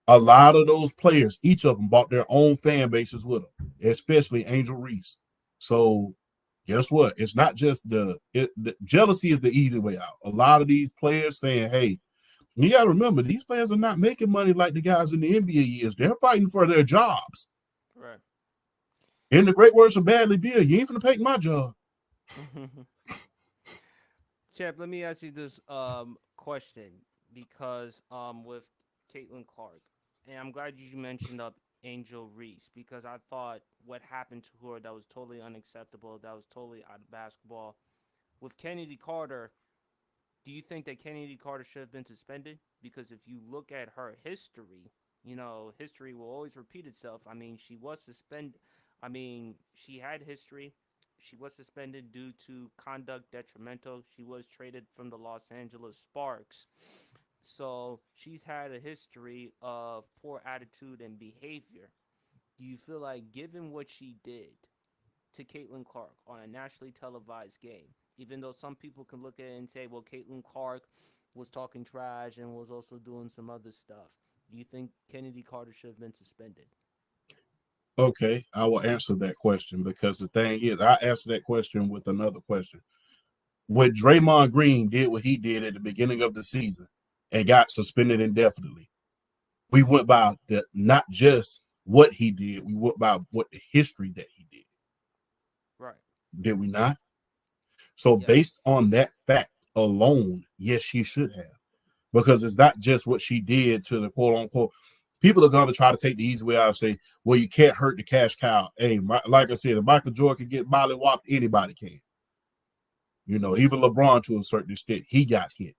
a lot of those players, each of them bought their own fan bases with them, especially Angel Reese. So guess what? It's not just the jealousy is the easy way out. A lot of these players saying, hey, you got to remember, these players are not making money like the guys in the NBA is. They're fighting for their jobs. Right. In the great words of Bradley Beal, you ain't finna take my job. Champ, let me ask you this question, because with Caitlin Clark, and I'm glad you mentioned up Angel Reese, because I thought what happened to her, that was totally unacceptable. That was totally out of basketball. With Kennedy Carter, do you think that Kennedy Carter should have been suspended? Because if you look at her history, history will always repeat itself. I mean, she was suspended. I mean, she had history. She was suspended due to conduct detrimental. She was traded from the Los Angeles Sparks. So she's had a history of poor attitude and behavior. Do you feel like, given what she did to Caitlin Clark on a nationally televised game, even though some people can look at it and say, well, Caitlin Clark was talking trash and was also doing some other stuff, do you think Kennedy Carter should have been suspended? Okay, I will answer that question, because the thing is, I answer that question with another question. When Draymond Green did what he did at the beginning of the season and got suspended indefinitely, we went by not just what he did, we went by what the history that he did. Right. Did we not? So based on that fact alone, yes, she should have. Because it's not just what she did to the quote unquote. People are going to try to take the easy way out and say, well, you can't hurt the cash cow. Hey, like I said, if Michael Jordan can get mollywopped, anybody can. Even LeBron to a certain extent, he got hit.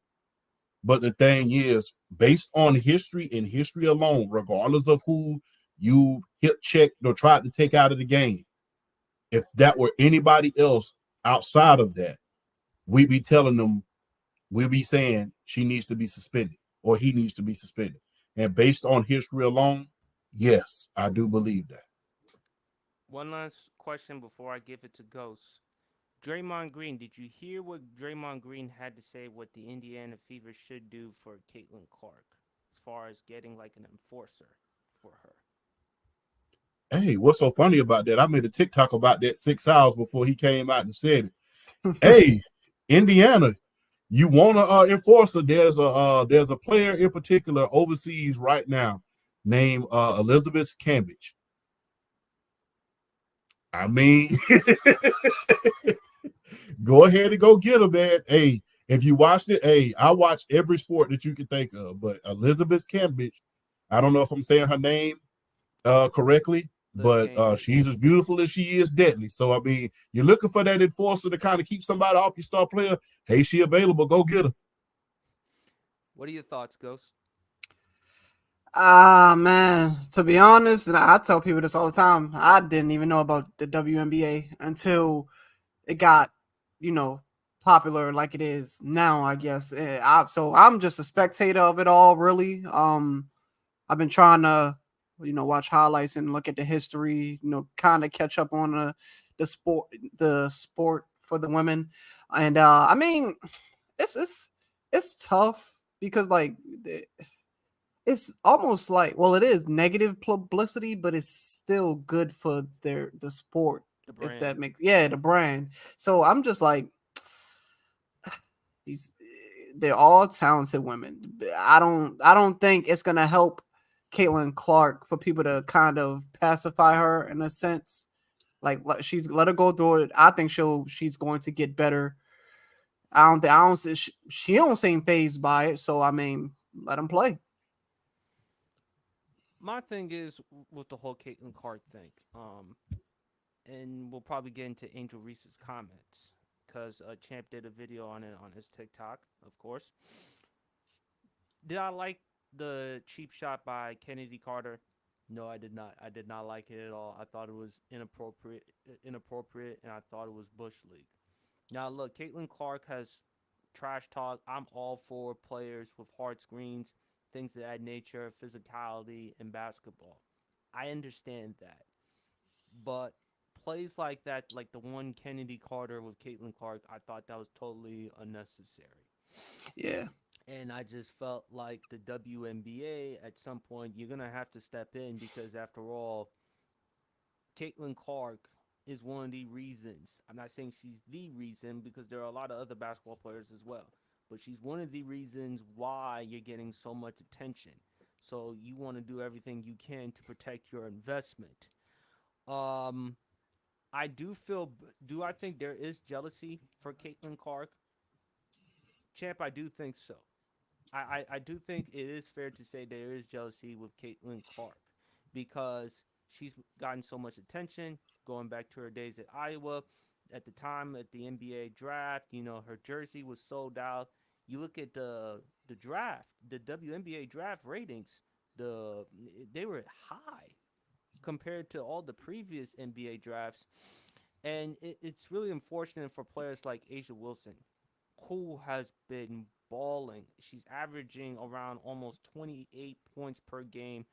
But the thing is, based on history and history alone, regardless of who you hip checked or tried to take out of the game, if that were anybody else outside of that, we'd be telling them, we'd be saying she needs to be suspended or he needs to be suspended. And based on history alone, yes, I do believe that. One last question before I give it to Ghost. Draymond Green, did you hear what Draymond Green had to say what the Indiana Fever should do for Caitlin Clark as far as getting like an enforcer for her? Hey, what's so funny about that? I made a TikTok about that 6 hours before he came out and said it. Hey, Indiana, you want to enforcer? There's a player in particular overseas right now named Elizabeth Cambridge. I mean, go ahead and go get her, man. Hey, if you watched it, hey, I watched every sport that you can think of, but Elizabeth Cambridge, I don't know if I'm saying her name correctly, but she's as beautiful as she is deadly. So, I mean, you're looking for that enforcer to kind of keep somebody off your star player. Hey, she available. Go get her. What are your thoughts, Ghost? Man, to be honest, and I tell people this all the time, I didn't even know about the WNBA until it got, popular like it is now, I guess. So I'm just a spectator of it all, really. I've been trying to, watch highlights and look at the history, kind of catch up on the sport for the women. And I mean, it's tough because like it's almost like, well, it is negative publicity, but it's still good for the sport. The If brand. that makes, yeah, the brand. So I'm just like, these they're all talented women. I don't think it's gonna help Caitlin Clark for people to kind of pacify her in a sense. Like she's let her go through it. I think she's going to get better. She don't seem phased by it. So I mean, let them play. My thing is with the whole Caitlin Clark thing, and we'll probably get into Angel Reese's comments because Champ did a video on it on his TikTok, of course. Did I like the cheap shot by Kennedy Carter? No, I did not. I did not like it at all. I thought it was inappropriate, and I thought it was bush league. Now, look, Caitlin Clark has trash talk. I'm all for players with hard screens, things of that nature, physicality, and basketball. I understand that. But plays like that, like the one Kennedy Carter with Caitlin Clark, I thought that was totally unnecessary. Yeah. And I just felt like the WNBA at some point you're gonna have to step in because after all, Caitlin Clark is one of the reasons. I'm not saying she's the reason because there are a lot of other basketball players as well, but she's one of the reasons why you're getting so much attention. So you want to do everything you can to protect your investment. Um, I do feel. Do I think there is jealousy for Caitlin Clark? Champ, I do think so. I do think it is fair to say there is jealousy with Caitlin Clark because she's gotten so much attention going back to her days at Iowa. At the time at the NBA draft, her jersey was sold out. You look at the draft, the WNBA draft ratings, the they were high compared to all the previous NBA drafts. And it's really unfortunate for players like Asia Wilson, who has been balling. She's averaging around almost 28 points per game,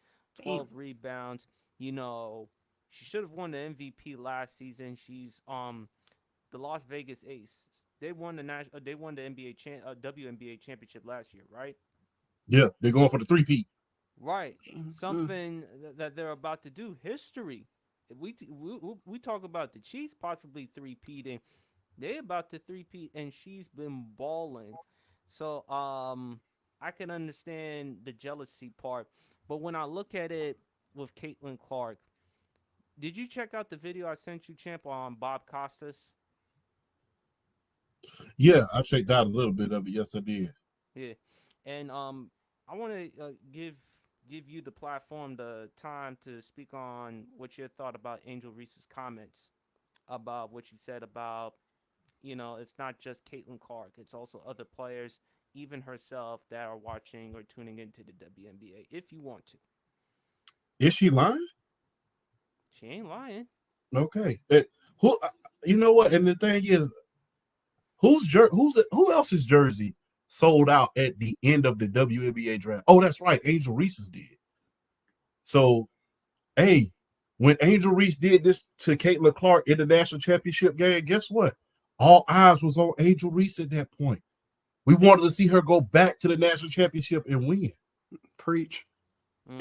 12 Damn. rebounds. You know, she should have won the MVP last season. She's the Las Vegas Aces. They won the WNBA championship last year, right? Yeah, they're going for the three-peat. Right. Mm-hmm. Something that they're about to do. History. We talk about the Chiefs possibly three-peating. They about to three-peat, and she's been balling. So I can understand the jealousy part, but when I look at it with Caitlin Clark, did you check out the video I sent you, Champ, on Bob Costas? Yeah, I checked out a little bit of it. Yes, I did. Yeah, and I want to give give you the platform, the time to speak on what your thought about Angel Reese's comments about what she said about, it's not just Caitlin Clark, it's also other players, even herself, that are watching or tuning into the WNBA. If you want to, Is she lying? she ain't lying. Okay. Who? You know what? And the thing is, who else's jersey sold out at the end of the WNBA draft? Oh, that's right. Angel Reese's did. So, hey, when Angel Reese did this to Caitlin Clark in the national championship game, guess what? All eyes was on Angel Reese at that point. We wanted to see her go back to the national championship and win. Preach.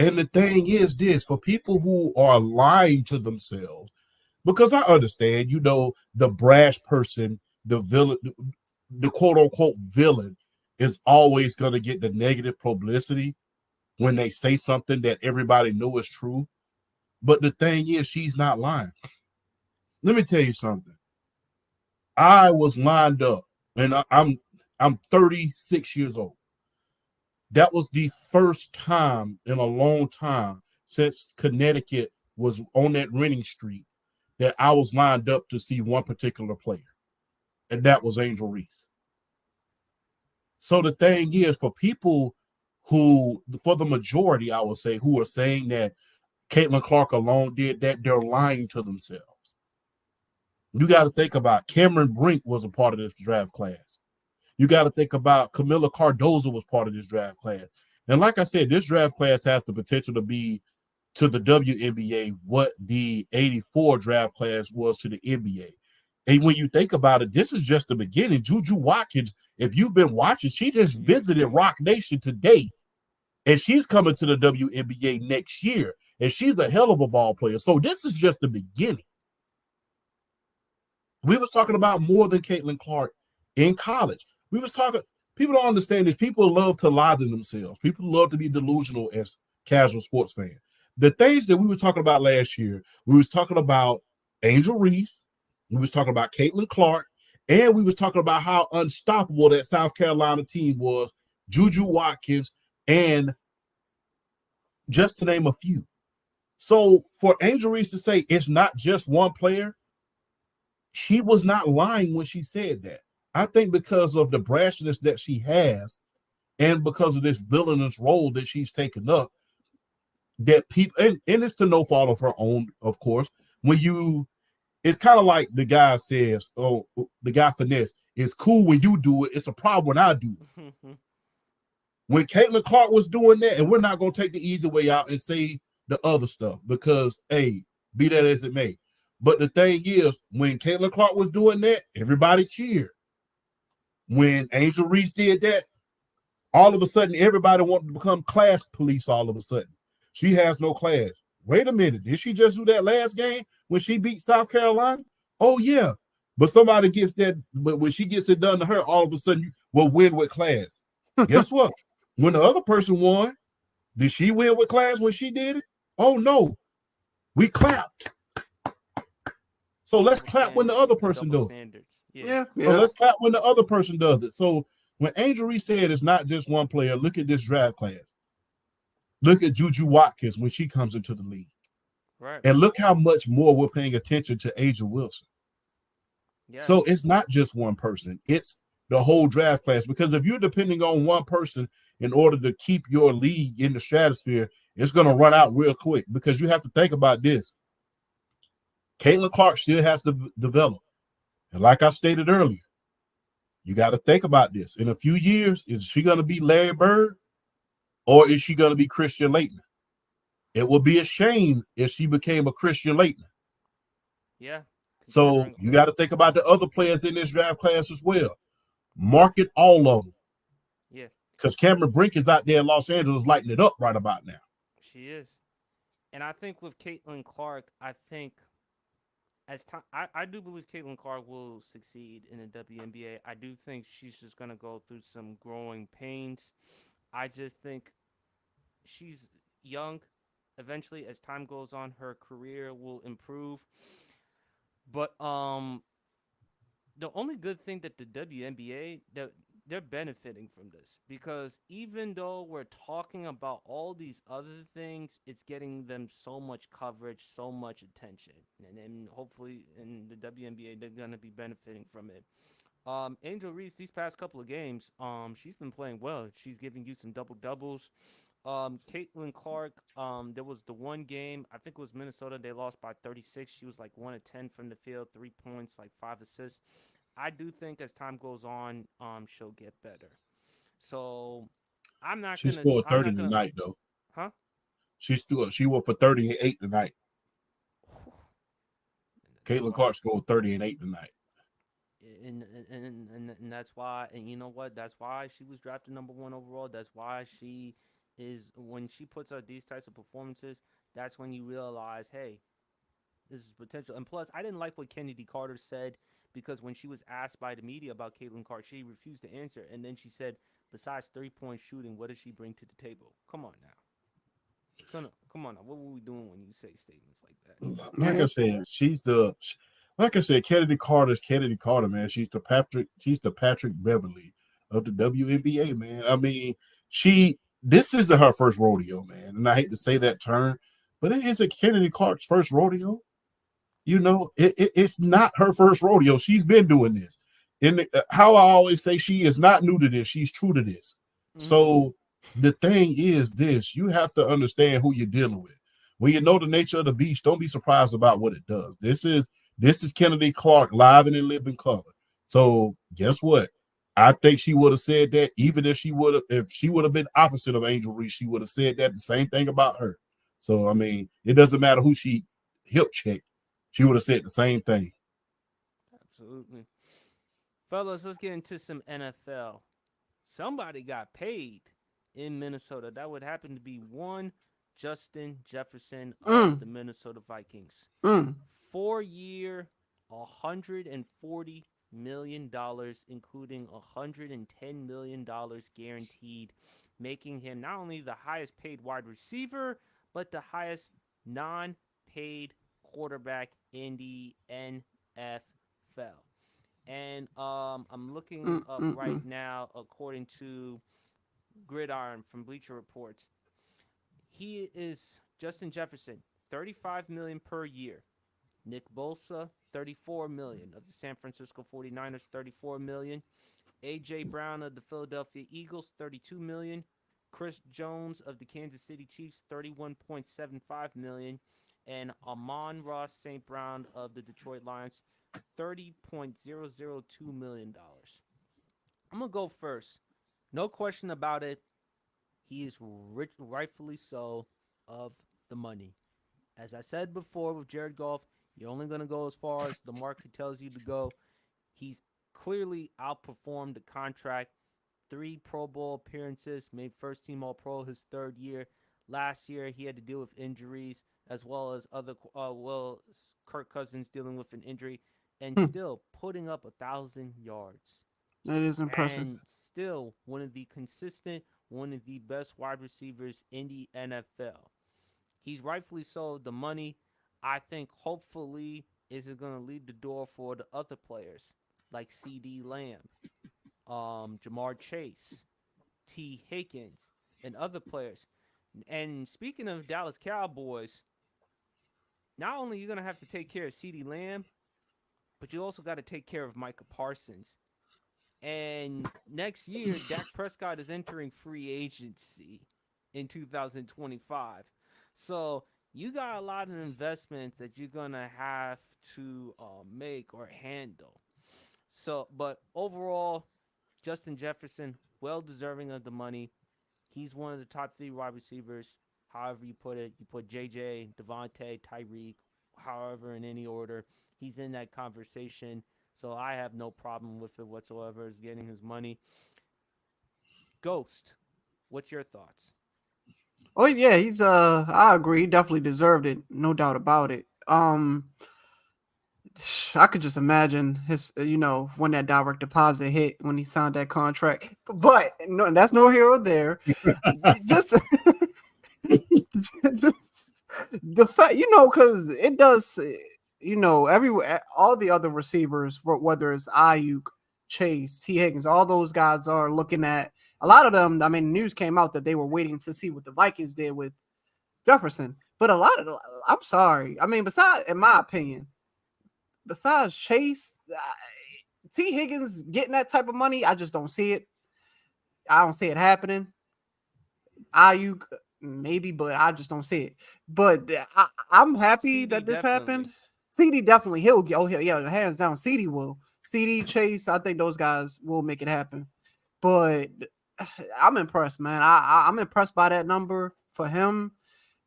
And the thing is this, for people who are lying to themselves, because I understand, the brash person, the villain, the quote unquote villain is always going to get the negative publicity when they say something that everybody know is true. But the thing is, she's not lying. Let me tell you something. I was lined up, and I'm 36 years old. That was the first time in a long time since Connecticut was on that renting street that I was lined up to see one particular player, and that was Angel Reese. So the thing is, for people for the majority, I would say, who are saying that Caitlin Clark alone did that, they're lying to themselves. You got to think about Cameron Brink was a part of this draft class. You got to think about Camila Cardozo was part of this draft class. And like I said, this draft class has the potential to be to the WNBA what the 84 draft class was to the NBA. And when you think about it, this is just the beginning. Juju Watkins, if you've been watching, she just visited Rock Nation today. And she's coming to the WNBA next year. And she's a hell of a ball player. So this is just the beginning. We was talking about more than Caitlin Clark in college. We was talking, people don't understand this. People love to lie to themselves. People love to be delusional as casual sports fans. The things that we were talking about last year, we was talking about Angel Reese, we was talking about Caitlin Clark, and we was talking about how unstoppable that South Carolina team was, Juju Watkins, and just to name a few. So for Angel Reese to say it's not just one player, she was not lying when she said that. I think because of the brashness that she has and because of this villainous role that she's taken up, that people, and it's to no fault of her own, of course, it's kind of like the guy says, the guy Finesse, it's cool when you do it, it's a problem when I do it. When Caitlin Clark was doing that, and we're not going to take the easy way out and say the other stuff because, hey, be that as it may. But the thing is, when Caitlin Clark was doing that, everybody cheered. When Angel Reese did that, all of a sudden, everybody wanted to become class police all of a sudden. She has no class. Wait a minute. Did she just do that last game when she beat South Carolina? Oh, yeah. But somebody gets that, but when she gets it done to her, all of a sudden, you will win with class. Guess what? When the other person won, did she win with class when she did it? Oh, no. We clapped. So let's clap when the other person does it. Yeah. So let's clap when the other person does it. So when Angel Reese said it's not just one player, look at this draft class. Look at Juju Watkins when she comes into the league. Right. And look how much more we're paying attention to Angel Wilson. Yeah. So it's not just one person. It's the whole draft class. Because if you're depending on one person in order to keep your league in the stratosphere, it's going to run out real quick. Because you have to think about this. Caitlin Clark still has to develop. And like I stated earlier, you got to think about this. In a few years, is she going to be Larry Bird or is she going to be Christian Laettner? It would be a shame if she became a Christian Laettner. Yeah. So you got to think about the other players in this draft class as well. Market all of them. Yeah. Because Cameron Brink is out there in Los Angeles lighting it up right about now. She is. And I think with Caitlin Clark, I think as time, I do believe Caitlin Clark will succeed in the WNBA. I do think she's just going to go through some growing pains. I just think she's young. Eventually, as time goes on, her career will improve. But the only good thing that the WNBA, they're benefiting from this because even though we're talking about all these other things, it's getting them so much coverage, so much attention, and then hopefully in the WNBA they're gonna be benefiting from it. Angel Reese these past couple of games, she's been playing well. She's giving you some double doubles. Caitlin Clark, there was the one game, I think it was Minnesota, they lost by 36. She was like 1 of 10 from the field, 3 points, like 5 assists. I do think as time goes on, she'll get better. So She scored I'm 30 not gonna, tonight, though. huh? She went for 38 tonight. That's Caitlin why, Clark scored 30 and 8 tonight. and that's why, and you know what? That's why she was drafted number one overall. That's why she is when she puts out these types of performances. That's when you realize, hey, this is potential. And plus, I didn't like what Kennedy Carter said because when she was asked by the media about Caitlin Clark, she refused to answer. And then she said, besides 3 point shooting, what does she bring to the table? Come on now. Come on now. What were we doing when you say statements like that? Like I said, like I said, Kennedy Carter's Kennedy Carter, man. She's the Patrick Beverly of the WNBA, man. I mean, this isn't her first rodeo, man. And I hate to say that term, but it isn't Kennedy Clark's first rodeo. It's not her first rodeo. She's been doing this. How I always say, she is not new to this. She's true to this. Mm-hmm. So the thing is this: you have to understand who you're dealing with. When you know the nature of the beast, don't be surprised about what it does. This is Kennedy Clark live and in living color. So guess what? I think she would have said that even if she would have been opposite of Angel Reese, she would have said that the same thing about her. So I mean, it doesn't matter who she hip checked. She would have said the same thing. Absolutely. Fellas, let's get into some NFL. Somebody got paid in Minnesota. That would happen to be one Justin Jefferson of the Minnesota Vikings. 4-year, $140 million, including $110 million guaranteed, making him not only the highest paid wide receiver, but the highest non-paid quarterback in the NFL. And I'm looking up right now, according to Gridiron from Bleacher Reports. He is Justin Jefferson, $35 million per year. Nick Bosa, $34 million of the San Francisco 49ers, $34 million. AJ Brown of the Philadelphia Eagles, $32 million. Chris Jones of the Kansas City Chiefs, $31.75 million. And Amon-Ra St. Brown of the Detroit Lions, $30.002 million. I'm going to go first. No question about it. He is rightfully so of the money. As I said before with Jared Goff, you're only going to go as far as the market tells you to go. He's clearly outperformed the contract. 3 Pro Bowl appearances, made first team All-Pro his third year. Last year, he had to deal with injuries, as well as Kirk Cousins dealing with an injury, and still putting up 1,000 yards. That is impressive. And still one of the best wide receivers in the NFL. He's rightfully so the money. I think hopefully is it going to lead the door for the other players like CD Lamb, Jamar Chase, T. Higgins, and other players. And speaking of Dallas Cowboys, not only are you going to have to take care of CD Lamb, but you also got to take care of Micah Parsons. And next year, Dak Prescott is entering free agency in 2025. So you got a lot of investments that you're going to have to make or handle. So, but overall, Justin Jefferson, well deserving of the money. He's one of the top 3 wide receivers, however you put it. You put JJ, Devontae, Tyreek, however in any order. He's in that conversation. So I have no problem with it whatsoever as getting his money. Ghost, what's your thoughts? Oh yeah, he's I agree, he definitely deserved it, no doubt about it. I could just imagine his when that direct deposit hit when he signed that contract. But no, that's no here or there. just, just the fact, because it does, everywhere, all the other receivers, whether it's Ayuk, Chase, T. Higgins, all those guys are looking at a lot of them. I mean, news came out that they were waiting to see what the Vikings did with Jefferson. But a lot of, I'm sorry. I mean, besides, in my opinion, besides Chase, T. Higgins getting that type of money, I just don't see it. I don't see it happening. Ayuk, maybe, but I just don't see it. But I'm happy CD that this definitely. happened. CD definitely he'll get. Oh yeah, hands down. CD will. CD Chase, I think those guys will make it happen. But I'm impressed, man. I'm impressed by that number for him.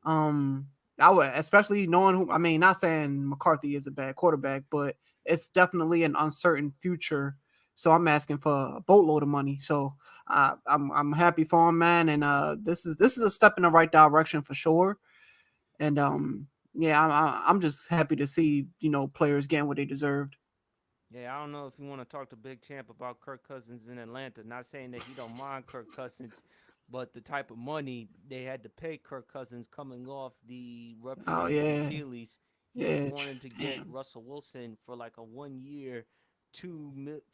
I would, especially knowing who. I mean, not saying McCarthy is a bad quarterback, but it's definitely an uncertain future. So I'm asking for a boatload of money. So I'm happy for him, man. And this is a step in the right direction for sure. And yeah, I'm just happy to see players getting what they deserved. Yeah, I don't know if you want to talk to Big Champ about Kirk Cousins in Atlanta. Not saying that he don't mind Kirk Cousins, but the type of money they had to pay Kirk Cousins coming off the rupture Oh of his yeah, Achilles, he was yeah. wanting to get Damn. Russell Wilson for like a 1 year, $2-3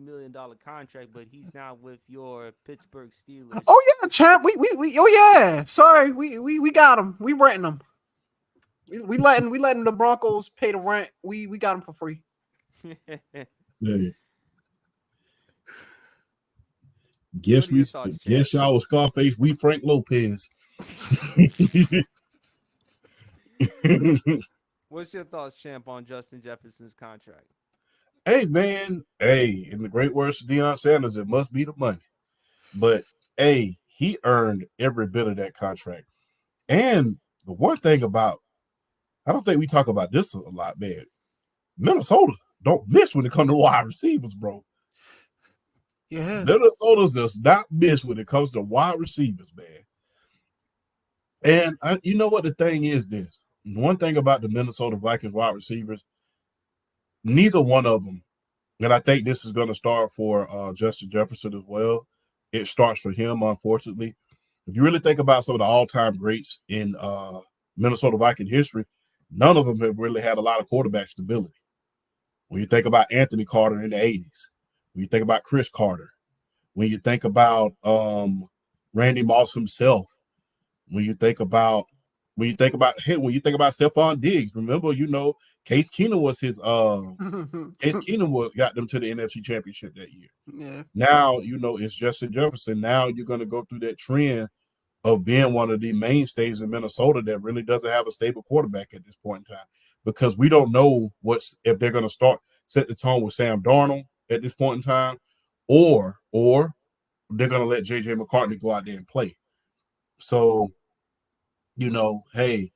million contract, but he's now with your Pittsburgh Steelers. Oh yeah, champ. We. Oh yeah. Sorry, we got him. We renting him. We letting the Broncos pay the rent. We got him for free. Hey, What are your thoughts, Champ? guess y'all was Scarface. We Frank Lopez. What's your thoughts, Champ, on Justin Jefferson's contract? Hey man, hey, in the great words of Deion Sanders, it must be the money. But hey, he earned every bit of that contract. And the one thing about, I don't think we talk about this a lot, man. Minnesota don't miss when it comes to wide receivers, bro. Yeah. Minnesota does not miss when it comes to wide receivers, man. And you know what the thing is this. One thing about the Minnesota Vikings wide receivers, neither one of them, and I think this is going to start for Justin Jefferson as well. It starts for him, unfortunately. If you really think about some of the all-time greats in Minnesota Viking history, none of them have really had a lot of quarterback stability. When you think about Anthony Carter in the 80s, when you think about Chris Carter, when you think about Randy Moss himself, when you think about Stephon Diggs, remember, Case Keenum was his Case Keenum got them to the NFC Championship that year. Yeah. Now, it's Justin Jefferson. Now you're going to go through that trend of being one of the mainstays in Minnesota that really doesn't have a stable quarterback at this point in time, because we don't know if they're going to set the tone with Sam Darnold at this point in time, or they're going to let J.J. McCartney go out there and play. So, hey,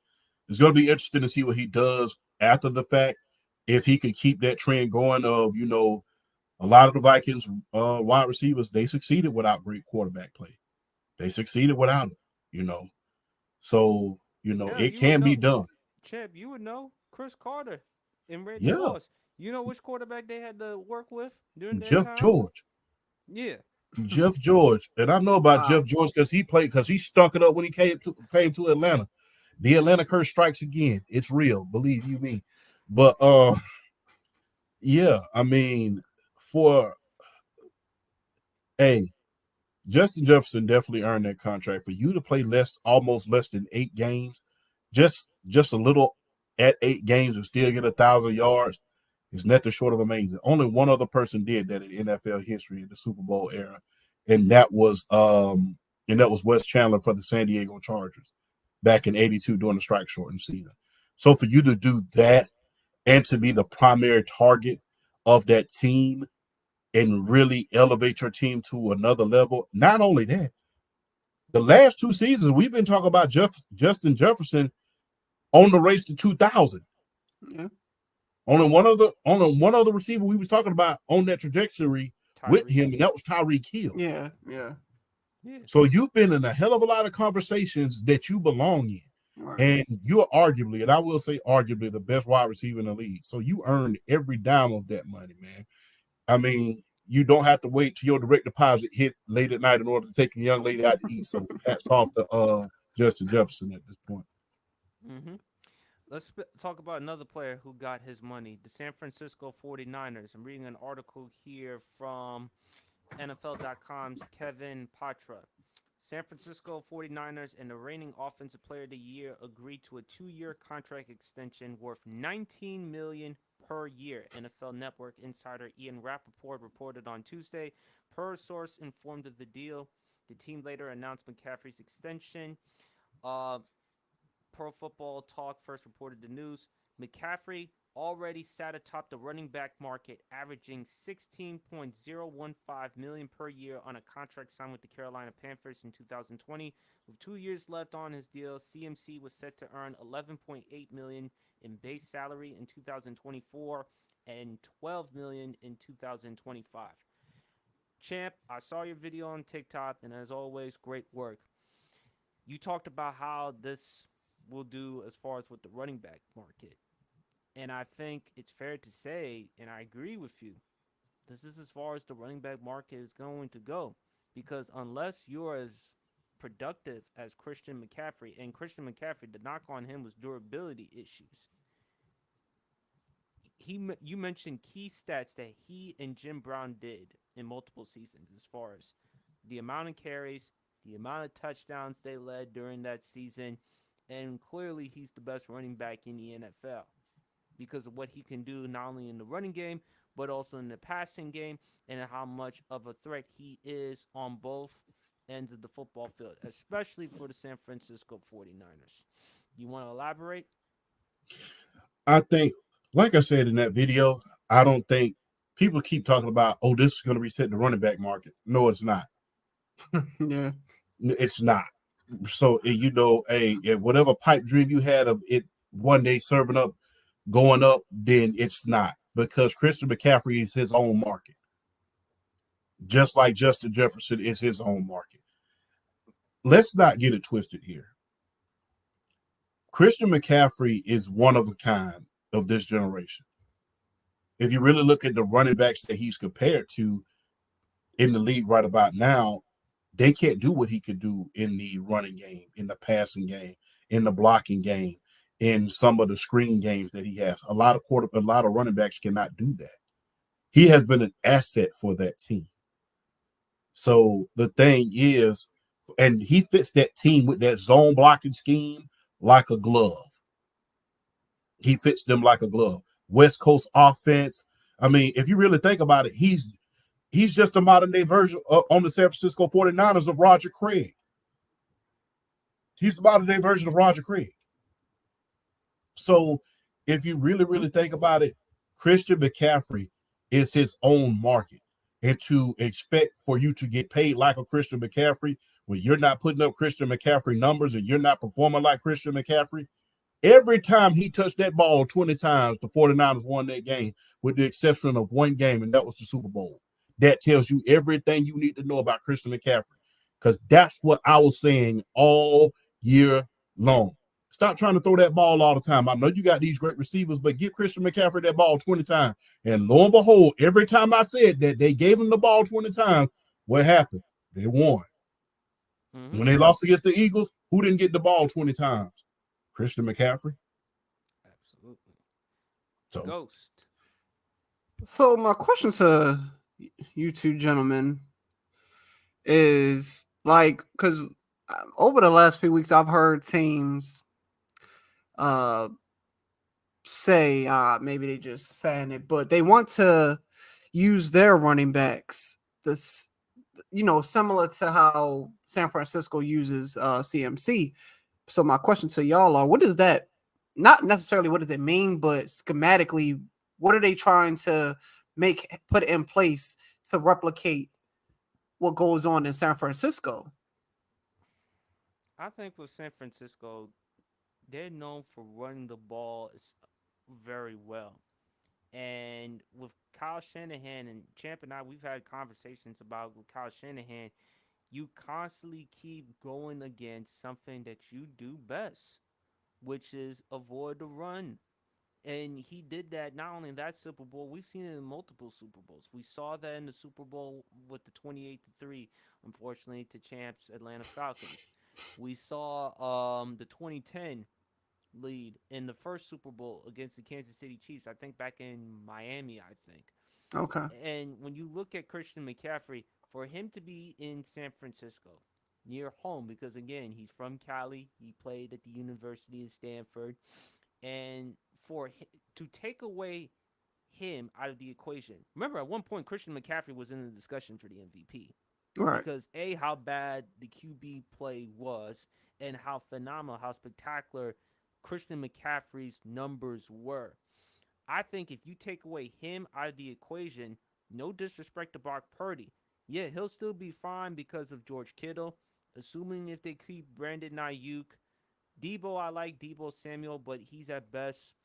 it's going to be interesting to see what he does after the fact. If he can keep that trend going of, a lot of the Vikings wide receivers, they succeeded without great quarterback play. They succeeded without it, So, Yeah, it you would can be know. done. Champ, you would know Chris Carter and Randy Yeah. Moss. You know which quarterback they had to work with during that Jeff time? George. Yeah. Jeff George. And I know about Jeff George because he stunk it up when he came to Atlanta. The Atlanta curse strikes again. It's real, believe you me. But yeah, I mean, Justin Jefferson definitely earned that contract. For you to play almost less than 8 games, just a little at 8 games and still get 1,000 yards is nothing short of amazing. Only one other person did that in NFL history in the Super Bowl era, and that was Wes Chandler for the San Diego Chargers back in '82 during the strike shortened season. So for you to do that and to be the primary target of that team and really elevate your team to another level, not only that, the last 2 seasons we've been talking about Justin Jefferson on the race to 2,000. Yeah. Only one other receiver we was talking about on that trajectory with him, and that was Tyreek Hill. Yeah. So you've been in a hell of a lot of conversations that you belong in. Right. And you're arguably, and I will say arguably, the best wide receiver in the league. So you earned every dime of that money, man. I mean, you don't have to wait till your direct deposit hit late at night in order to take a young lady out to eat. So hats off to Justin Jefferson at this point. Mm-hmm. Talk about another player who got his money, the San Francisco 49ers. I'm reading an article here from NFL.com's Kevin Patra. San Francisco 49ers and the reigning Offensive Player of the Year agreed to a 2-year contract extension worth $19 million per year. NFL Network insider Ian Rappaport reported on Tuesday. Per source informed of the deal, the team later announced McCaffrey's extension. Uh, Pro Football Talk first reported the news. McCaffrey already sat atop the running back market, averaging 16.015 million per year on a contract signed with the Carolina Panthers in 2020. With 2 years left on his deal, CMC was set to earn 11.8 million in base salary in 2024 and 12 million in 2025. Champ, I saw your video on TikTok, and as always, great work. You talked about how this will do as far as with the running back market. And I think it's fair to say, and I agree with you, this is as far as the running back market is going to go. Because unless you're as productive as Christian McCaffrey, and Christian McCaffrey, the knock on him was durability issues. You mentioned key stats that he and Jim Brown did in multiple seasons as far as the amount of carries, the amount of touchdowns they led during that season, and clearly he's the best running back in the NFL because of what he can do not only in the running game but also in the passing game and how much of a threat he is on both ends of the football field, especially for the San Francisco 49ers. You want to elaborate? I think, like I said in that video, I don't think people keep talking about, oh, this is going to reset the running back market. No, it's not. Yeah. It's not. So, hey, whatever pipe dream you had of it one day serving up, going up, then it's not because Christian McCaffrey is his own market, just like Justin Jefferson is his own market. Let's not get it twisted here. Christian McCaffrey is one of a kind of this generation. If you really look at the running backs that he's compared to in the league right about now, they can't do what he could do in the running game, in the passing game, in the blocking game, in some of the screen games that he has. A lot of running backs cannot do that. He has been an asset for that team. So the thing is, and he fits that team with that zone blocking scheme like a glove. He fits them like a glove. West Coast offense. I mean, if you really think about it, he's just a modern day version on the San Francisco 49ers of Roger Craig. He's the modern day version of Roger Craig. So if you really, really think about it, Christian McCaffrey is his own market. And to expect for you to get paid like a Christian McCaffrey when you're not putting up Christian McCaffrey numbers and you're not performing like Christian McCaffrey, every time he touched that ball 20 times, the 49ers won that game, with the exception of one game, and that was the Super Bowl. That tells you everything you need to know about Christian McCaffrey, because that's what I was saying all year long. Stop trying to throw that ball all the time. I know you got these great receivers, but give Christian McCaffrey that ball 20 times. And lo and behold, every time I said that they gave him the ball 20 times, what happened? They won. Mm-hmm. When they lost against the Eagles, who didn't get the ball 20 times? Christian McCaffrey. Absolutely. So Ghost. So my question to you two gentlemen is like, because over the last few weeks, I've heard teams uh say maybe they just saying it, but they want to use their running backs this similar to how San Francisco uses CMC. So my question to y'all are, what does that, not necessarily what does it mean, but schematically, what are they trying to put in place to replicate what goes on in San Francisco? I think with San Francisco, they're known for running the ball very well. And with Kyle Shanahan and Champ and I, we've had conversations about with Kyle Shanahan, you constantly keep going against something that you do best, which is avoid the run. And he did that not only in that Super Bowl, we've seen it in multiple Super Bowls. We saw that in the Super Bowl with the 28-3, unfortunately, to champs Atlanta Falcons. We saw the 2010 lead in the first Super Bowl against the Kansas City Chiefs. I think back in Miami, I think. Okay. And when you look at Christian McCaffrey, for him to be in San Francisco, near home, because again, he's from Cali, he played at the University of Stanford, and to take away him out of the equation. Remember, at one point, Christian McCaffrey was in the discussion for the MVP Right. because how bad the QB play was, and how phenomenal, how spectacular Christian McCaffrey's numbers were. I think if you take away him out of the equation, no disrespect to Brock Purdy, yeah, he'll still be fine because of George Kittle. Assuming if they keep Brandon Ayuk, Debo, I like Debo Samuel, but he's at best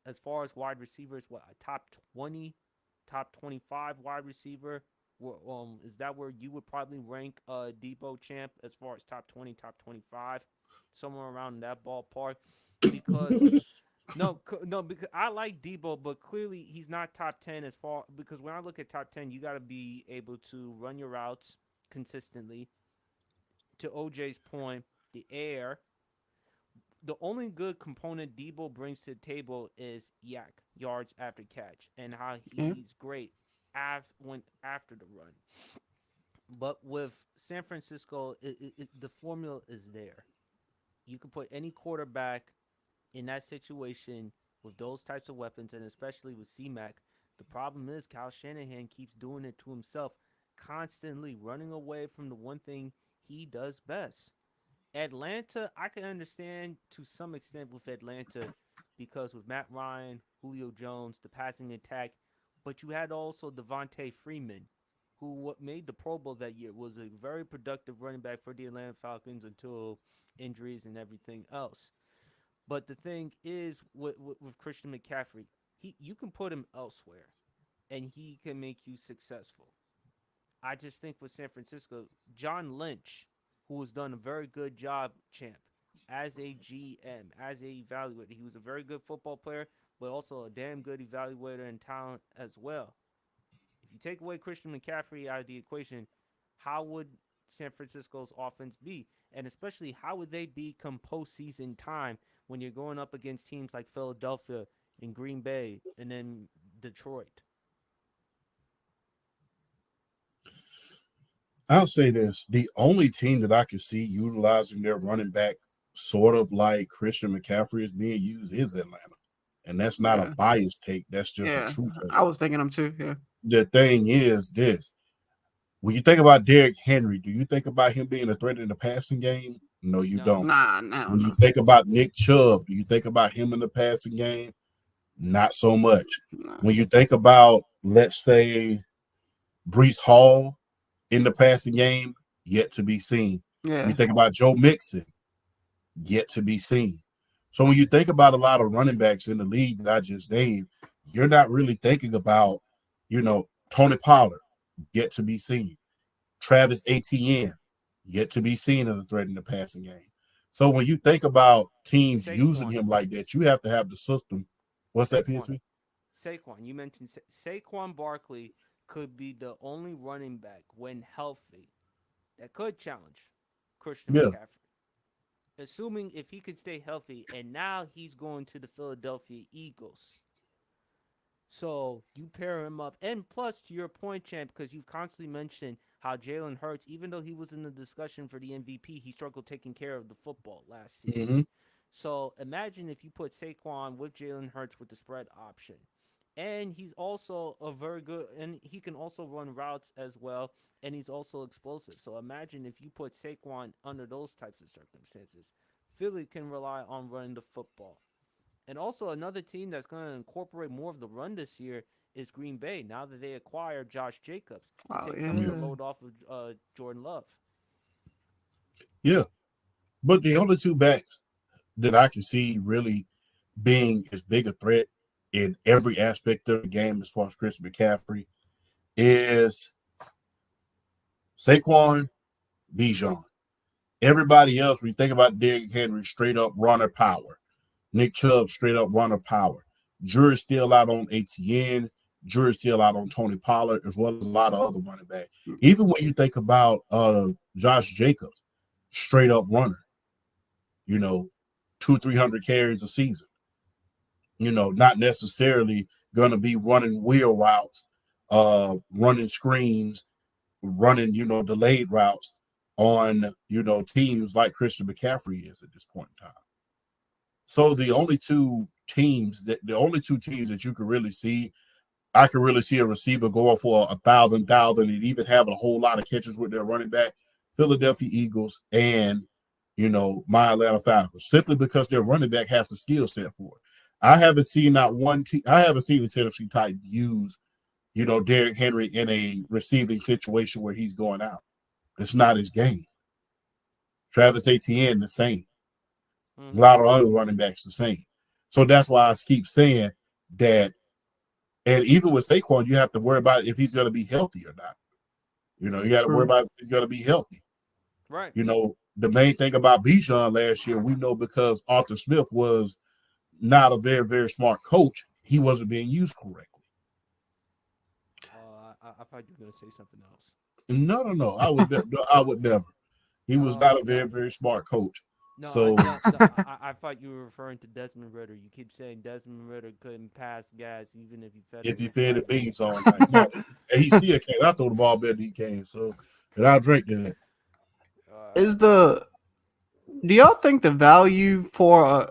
as far as wide receivers, what, a top 20, top 25 wide receiver? Is that where you would probably rank Debo Champ as far as top 20, top 25, somewhere around that ballpark? Because no, because I like Debo, but clearly he's not top 10 as far, because when I look at top 10, you got to be able to run your routes consistently. To OJ's point, the air, the only good component Debo brings to the table is yak, yards after catch, and how Yeah. he's great when after the run. But with San Francisco, the formula is there. You can put any quarterback in that situation with those types of weapons, and especially with C-Mac. The problem is Kyle Shanahan keeps doing it to himself, constantly running away from the one thing he does best. Atlanta, I can understand to some extent with Atlanta because with Matt Ryan, Julio Jones, the passing attack, but you had also Devontae Freeman, who made the Pro Bowl that year, was a very productive running back for the Atlanta Falcons until injuries and everything else. But the thing is with Christian McCaffrey, you can put him elsewhere, and he can make you successful. I just think with San Francisco, John Lynch, who has done a very good job, champ, as a GM, as a evaluator. He was a very good football player, but also a damn good evaluator and talent as well. If you take away Christian McCaffrey out of the equation, how would San Francisco's offense be? And especially, how would they be come postseason time when you're going up against teams like Philadelphia and Green Bay and then Detroit? I'll say this: the only team that I can see utilizing their running back sort of like Christian McCaffrey is being used is Atlanta. And that's not a Yeah. biased take, that's just a Yeah. true take. I was thinking them too. Yeah. The thing is this: when you think about Derrick Henry, do you think about him being a threat in the passing game? No, you No. don't. Nah, no, When you no. think about Nick Chubb, do you think about him in the passing game? Not so much. Nah. When you think about, let's say, Brees Hall in the passing game, yet to be seen. When Yeah. you think about Joe Mixon, yet to be seen. So when you think about a lot of running backs in the league that I just named, you're not really thinking about, Tony Pollard, yet to be seen. Travis Etienne, yet to be seen as a threat in the passing game. So when you think about teams using Saquon. him like that, you have to have the system. What's that, Saquon. PSP? Saquon. You mentioned Saquon Barkley could be the only running back when healthy that could challenge Christian Yeah. McCaffrey. Assuming if he could stay healthy, and now he's going to the Philadelphia Eagles. So you pair him up, and plus to your point, champ, because you've constantly mentioned how Jalen Hurts, even though he was in the discussion for the MVP, he struggled taking care of the football last season. Mm-hmm. So imagine if you put Saquon with Jalen Hurts with the spread option. And he's also a very good, and he can also run routes as well, and he's also explosive. So imagine if you put Saquon under those types of circumstances. Philly can rely on running the football. And also another team that's going to incorporate more of the run this year is Green Bay. Now that they acquired Josh Jacobs to Oh take some of the Yeah. yeah. load off of Jordan Love. Yeah. But the only two backs that I can see really being as big a threat in every aspect of the game as far as Chris McCaffrey is Saquon, Bijan. Everybody else, when you think about Derrick Henry, straight up runner power. Nick Chubb, straight up runner power. Jury's still out on ATN. Jury's still out on Tony Pollard, as well as a lot of other running backs. Even when you think about Josh Jacobs, straight up runner. You know, 300 carries a season. Not necessarily going to be running wheel routes, running screens, running, delayed routes on, teams like Christian McCaffrey is at this point in time. So the only two teams that you could really see, I could really see a receiver going for 1,000, and even having a whole lot of catches with their running back, Philadelphia Eagles and, my Atlanta Falcons, simply because their running back has the skill set for it. I haven't seen the Tennessee Titans use, Derrick Henry in a receiving situation where he's going out. It's not his game. Travis Etienne, the same. A lot of other running backs, the same. So that's why I keep saying that. And even with Saquon, you have to worry about if he's going to be healthy or not. You got to worry about if he's going to be healthy. Right. The main thing about Bijan last year, we know because Arthur Smith was not a very, very smart coach, he wasn't being used correctly. I thought you were going to say something else. No. I would never. He was not a very, very smart coach. No, so I thought you were referring to Desmond Ritter. You keep saying Desmond Ritter couldn't pass gas even if he fed the beans all night. No, and he still can't. I throw the ball better than he can. So, and I'll drink that. Do y'all think the value for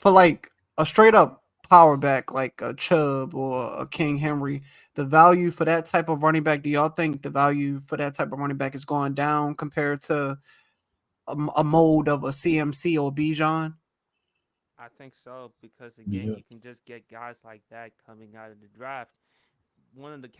like a straight up power back like a Chubb or a King Henry, the value for that type of running back, do y'all think the value for that type of running back is going down compared to a mold of a CMC or Bijan? I think so because again, you can just get guys like that coming out of the draft. One of the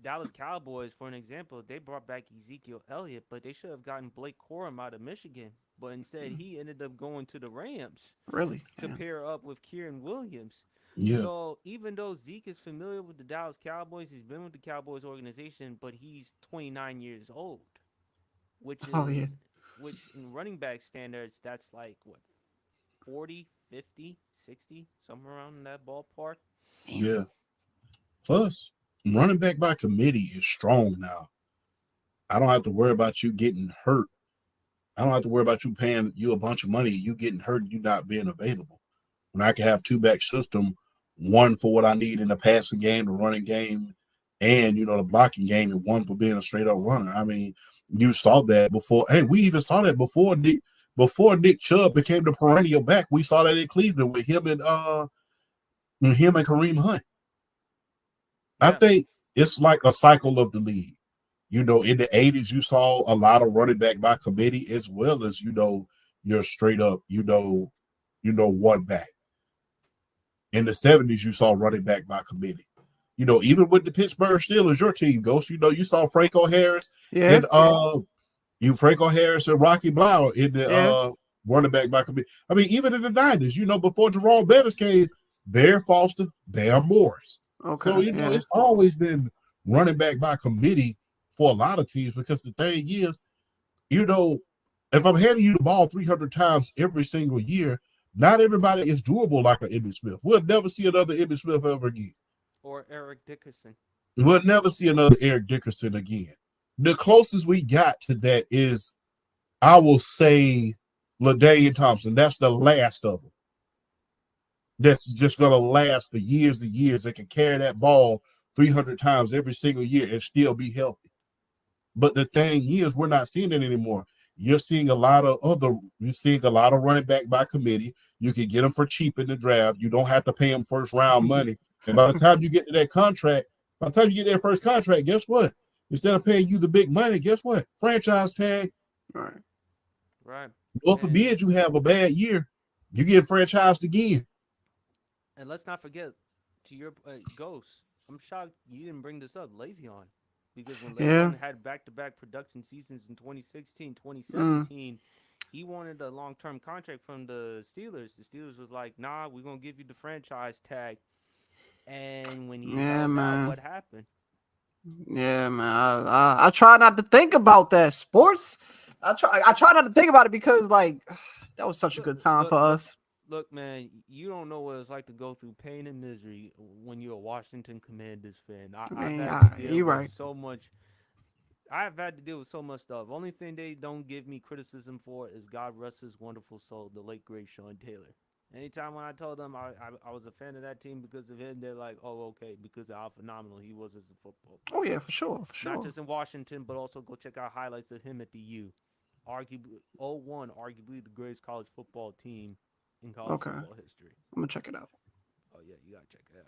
Dallas Cowboys, for an example, they brought back Ezekiel Elliott, but they should have gotten Blake Corum out of Michigan. But instead, he ended up going to the Rams. Really? To pair up with Kieran Williams. Yeah. So even though Zeke is familiar with the Dallas Cowboys, he's been with the Cowboys organization, but he's 29 years old, which in running back standards, that's like what, 40, 50, 60, somewhere around in that ballpark. Yeah. Plus, running back by committee is strong now. I don't have to worry about you getting hurt. I don't have to worry about you paying you a bunch of money, you getting hurt, you not being available. When I can have two-back system, one for what I need in the passing game, the running game, and, the blocking game, and one for being a straight-up runner. I mean, you saw that before. Hey, we even saw that before Nick Chubb became the perennial back. We saw that in Cleveland with him and Kareem Hunt. Yeah. I think it's like a cycle of the league. In the 80s, you saw a lot of running back by committee as well as, your straight up, one back. In the 70s, you saw running back by committee. Even with the Pittsburgh Steelers, your team goes, you saw Franco Harris and Franco Harris and Rocky Blau in the running back by committee. I mean, even in the 90s, before Jerome Bettis came, Bear Foster, Bam Morris. Okay, so, it's always been running back by committee for a lot of teams because the thing is, if I'm handing you the ball 300 times every single year, not everybody is doable like an Emmitt Smith. We'll never see another Emmitt Smith ever again. Or Eric Dickerson. We'll never see another Eric Dickerson again. The closest we got to that is, I will say, LaDainian Thompson. That's the last of them. That's just going to last for years and years. They can carry that ball 300 times every single year and still be healthy. But the thing is, we're not seeing it anymore. You're seeing a lot of running back by committee. You can get them for cheap in the draft. You don't have to pay them first round money. And by the time you get to that contract, by the time you get their first contract, guess what? Instead of paying you the big money, guess what? Franchise tag. Right. Well, forbid you have a bad year, you get franchised again. And let's not forget, to your Ghost, I'm shocked you didn't bring this up, Le'Veon. Because when Le'Veon had back-to-back production seasons in 2016, 2017, he wanted a long-term contract from the Steelers. The Steelers was like, nah, we're going to give you the franchise tag. And when he held out, what happened? Yeah, man. I try not to think about that. Sports. I try not to think about it because, like, that was such a good time for us. Look, man, you don't know what it's like to go through pain and misery when you're a Washington Commanders fan. I've had to deal with so much. I've had to deal with so much stuff. Only thing they don't give me criticism for is God rest his wonderful soul, the late great Sean Taylor. Anytime when I told them I was a fan of that team because of him, they're like, "Oh, okay," because of how phenomenal he was as a football Oh player. yeah, for sure, for Not sure. just in Washington, but also go check out highlights of him at the U. Arguably, 01, arguably the greatest college football team in college Okay, football I'm history. gonna check it out. Oh yeah, you gotta check it out.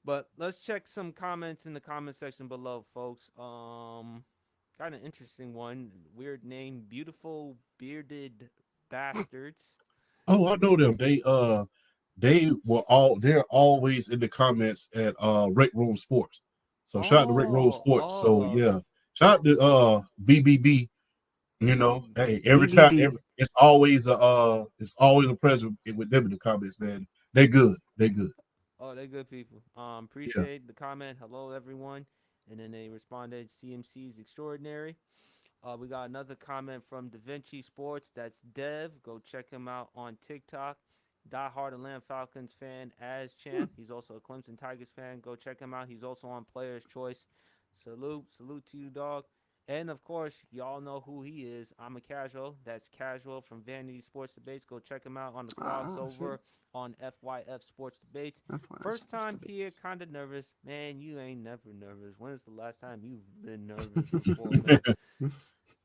But let's check some comments in the comment section below, folks. Got an interesting one. Weird name, beautiful bearded bastards. Oh, I know them. They're always in the comments at Rec Room Sports. So shout out to Rec Room Sports. So yeah. Shout out to BBB. You know, hey, every time BBB. it's always a pleasure with them in the comments, man. They're good. They're good. Oh, they're good people. Yeah. Appreciate the comment. Hello, everyone. And then they responded, CMC's extraordinary. We got another comment from Da Vinci Sports. That's Dev. Go check him out on TikTok. Die Hard Atlanta Falcons fan as champ. He's also a Clemson Tigers fan. Go check him out. He's also on Player's Choice. Salute to you, dog. And of course, y'all know who he is. I'm a casual. That's casual from Vanity Sports Debates. Go check him out on the Shit. crossover on FYF Sports Debates. That's why I First supposed to time be. here, kind of nervous. Man, you ain't never nervous. When is the last time you've been nervous before, man?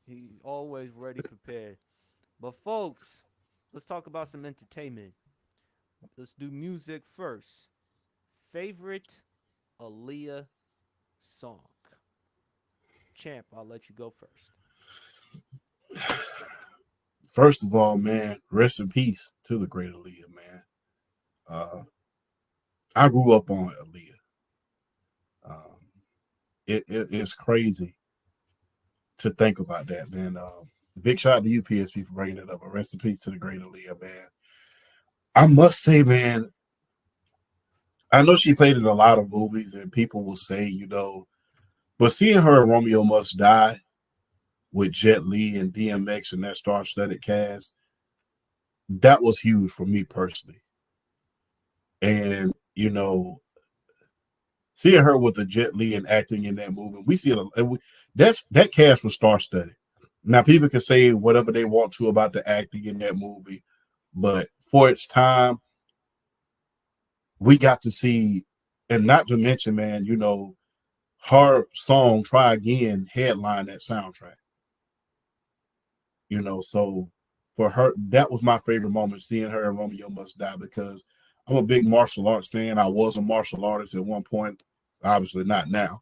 He's always ready, prepared. But folks, let's talk about some entertainment. Let's do music first. Favorite Aaliyah song? Champ, I'll let you go first. First of all, man, rest in peace to the great Aaliyah, man. Uh, I grew up on Aaliyah. Um, it's crazy to think about that, man. Big shout out to you, PSP, for bringing it up. But rest in peace to the great Aaliyah, man. I must say, man, I know she played in a lot of movies, and people will say, but seeing her in Romeo Must Die with Jet Li and DMX and that star-studded cast, that was huge for me personally. And seeing her with the Jet Li and acting in that movie, we see it. That cast was star-studded. Now people can say whatever they want to about the acting in that movie, but for its time, we got to see, and not to mention, man, her song "Try Again" headline that soundtrack. So for her, that was my favorite moment, seeing her in Romeo Must Die, because I'm a big martial arts fan. I was a martial artist at one point, obviously not now,